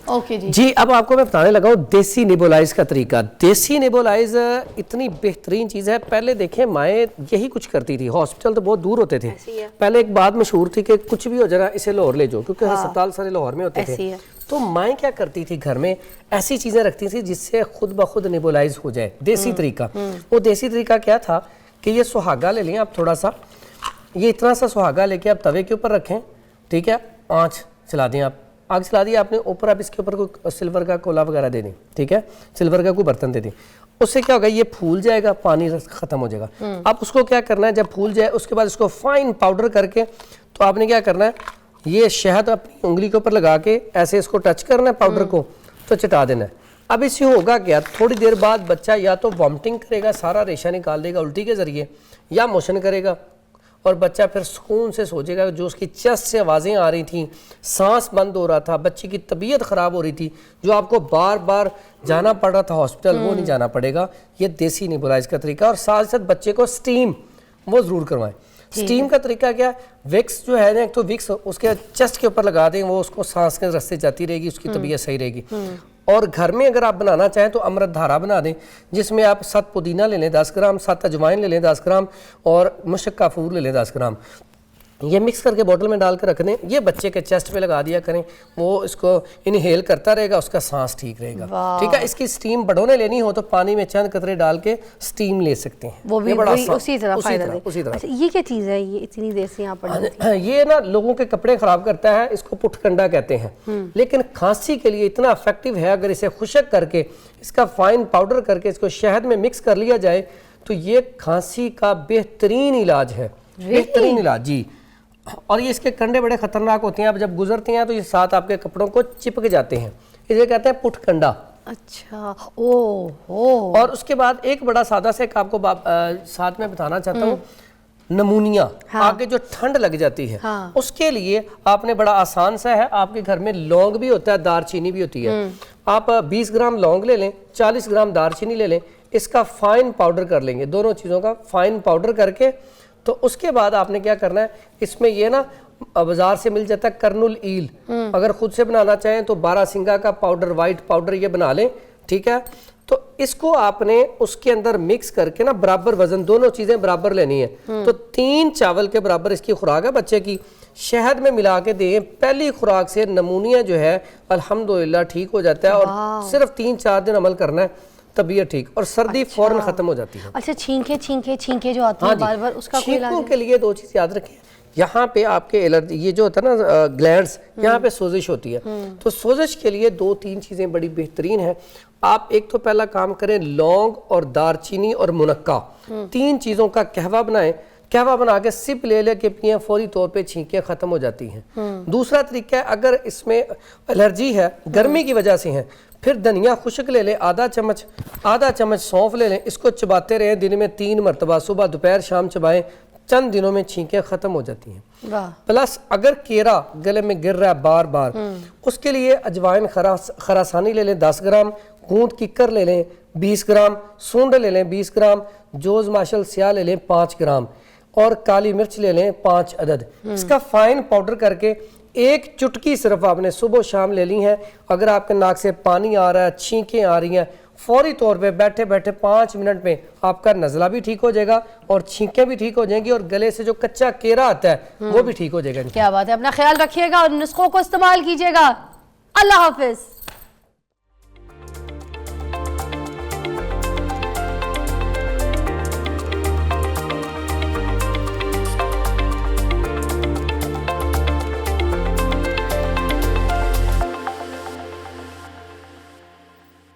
S1: ओके
S3: जी, अब आपको मैं बताने लगा हूँ देसी नेबुलाइज का तरीका। देसी नेबुलाइज इतनी बेहतरीन चीज़ है। पहले देखें, माएँ यही कुछ करती थी, हॉस्पिटल तो बहुत दूर होते थे। पहले एक बात मशहूर थी कि कुछ भी हो जरा इसे लाहौर ले जाओ, क्योंकि अस्पताल सारे लाहौर में होते थे। तो माएँ क्या करती थी, घर में ऐसी चीज़ें रखती थी जिससे खुद ब खुद नेबुलाइज हो जाए। देसी तरीका, वो देसी तरीका क्या था कि ये सुहागा ले लें आप, थोड़ा सा, ये इतना सा सुहागा लेके आप तवे के ऊपर रखें। ठीक है, आँच चला दें आप, आग चला दी आपने, ऊपर आप इसके ऊपर कोई सिल्वर का कोला वगैरह दे दें। ठीक है, सिल्वर का कोई बर्तन दे दें, उससे क्या होगा, ये फूल जाएगा, पानी खत्म हो जाएगा। अब उसको क्या करना है, जब फूल जाए उसके बाद इसको फाइन पाउडर करके, तो आपने क्या करना है, ये शहद अपनी उंगली के ऊपर लगा के ऐसे इसको टच करना है, पाउडर को, तो चटा देना है। अब इससे होगा क्या, थोड़ी देर बाद बच्चा या तो वॉमिटिंग करेगा, सारा रेशा निकाल देगा उल्टी के जरिए, या मोशन करेगा, और बच्चा फिर सुकून से सोचेगा। जो उसकी चेस्ट से आवाज़ें आ रही थी, सांस बंद हो रहा था, बच्चे की तबीयत ख़राब हो रही थी, जो आपको बार बार जाना पड़ रहा था हॉस्पिटल, वो नहीं जाना पड़ेगा। ये देसी नेबुलाइज का तरीका। और साथ साथ बच्चे को स्टीम वो ज़रूर करवाएं। स्टीम का तरीका क्या, विक्स जो है ना, एक तो विक्स उसके चेस्ट के ऊपर लगा दें, वो उसको सांस के रास्ते जाती रहेगी, उसकी तबीयत सही रहेगी। और घर में अगर आप बनाना चाहें तो अमृत धारा बना दें, जिसमें आप 7 पुदीना ले लें 10 ग्राम, 7 अजवाइन ले लें 10 ग्राम, और मुश्क काफूर ले लें 10 ग्राम। ये मिक्स करके बोतल में डाल कर रख दें, ये बच्चे के चेस्ट पे लगा दिया करें, वो इसको इनहेल करता रहेगा, उसका सांस ठीक रहेगा। ठीक है, इसकी स्टीम बड़ों लेनी हो तो पानी में चंद कतरे डाल के स्टीम ले सकते हैं,
S1: वो भी
S3: बड़ा
S1: उसी तरह फायदा दे।
S3: उसी तरह।
S1: अच्छा, ये क्या चीज़ है, ये इतनी देर से यहाँ पर?
S3: ये ना लोगों के कपड़े खराब करता है, इसको पुटकंडा कहते हैं, लेकिन खांसी के लिए इतना इफेक्टिव है। अगर इसे खुशक करके इसका फाइन पाउडर करके इसको शहद में मिक्स कर लिया जाए तो ये खांसी का बेहतरीन इलाज है। बेहतरीन इलाज जी। और ये इसके कंडे बड़े खतरनाक होते हैं, आप जब गुजरते हैं तो ये साथ आपके कपड़ों को चिपक जाते हैं, इसे कहते हैं पुटकंडा।
S1: अच्छा, ओ।
S3: और उसके बाद एक बड़ा सादा से आपको साथ में बताना चाहता हूँ, नमूनिया। हाँ। आगे जो ठंड लग जाती है, हाँ। उसके लिए आपने बड़ा आसान सा है, आपके घर में लौंग भी होता है, दारचीनी भी होती है। आप 20 ग्राम लौंग ले लें, 40 ग्राम दारचीनी ले लें, इसका फाइन पाउडर कर लेंगे, दोनों चीज़ों का फाइन पाउडर करके। तो उसके बाद आपने क्या करना है, इसमें ये ना बाजार से मिल जाता है कर्नुल ईल, अगर खुद से बनाना चाहें तो 12 सिंगा का पाउडर, वाइट पाउडर ये बना लें। ठीक है, तो इसको आपने उसके अंदर मिक्स करके ना बराबर वजन, दोनों चीज़ें बराबर लेनी है। तो 3 चावल के बराबर इसकी खुराक है बच्चे की, शहद में मिला के दें। पहली खुराक से नमूनिया जो है अल्हम्दुलिल्लाह ठीक हो जाता है, और सिर्फ 3-4 दिन अमल करना है, तबीयत ठीक, और सर्दी फौरन खत्म हो जाती है।
S1: अच्छा, छींके जो आती है बार बार, उसका कोई इलाज है?
S3: के लिए 2 चीज़ याद रखें, यहाँ पे आपके एलर्जी, ये जो होता है ना ग्लैंड्स, यहाँ पे सोजिश होती है, तो सोजिश के लिए 2-3 चीज़ें बड़ी बेहतरीन है। आप एक तो पहला काम करें, लौंग और दारचीनी और मुनक्का, 3 चीज़ों का कहवा बनाएं। कहवा बना के सिप ले लेके पिए, फौरी तौर पे छींकें खत्म हो जाती हैं। दूसरा तरीका है, अगर इसमें एलर्जी है, गर्मी की वजह से है, फिर धनिया खुश्क ले लें आधा चम्मच सौंफ ले लें, इसको चबाते रहें दिन में 3 मरतबा, सुबह दोपहर शाम चबाएं, चंद दिनों में छींकें खत्म हो जाती हैं। प्लस अगर केरा गले में गिर रहा है बार बार, उसके लिए अजवाइन खरासानी ले लें 10 ग्राम, गूंद किक्कर ले लें 20 ग्राम, सूंड ले लें 20 ग्राम, जोज माशल स्याह ले लें 5 ग्राम, और काली मिर्च ले लें 5 अदद। इसका फाइन पाउडर करके एक चुटकी सिर्फ आपने सुबह शाम ले ली है। अगर आपके नाक से पानी आ रहा है, छींकें आ रही हैं, फौरी तौर पे बैठे बैठे 5 मिनट में आपका नज़ला भी ठीक हो जाएगा और छींकें भी ठीक हो जाएंगी और गले से जो कच्चा केरा आता है वो भी ठीक हो जाएगा।
S1: क्या बात है, अपना ख्याल रखिएगा और नुस्खों को इस्तेमाल कीजिएगा। अल्लाह हाफिज।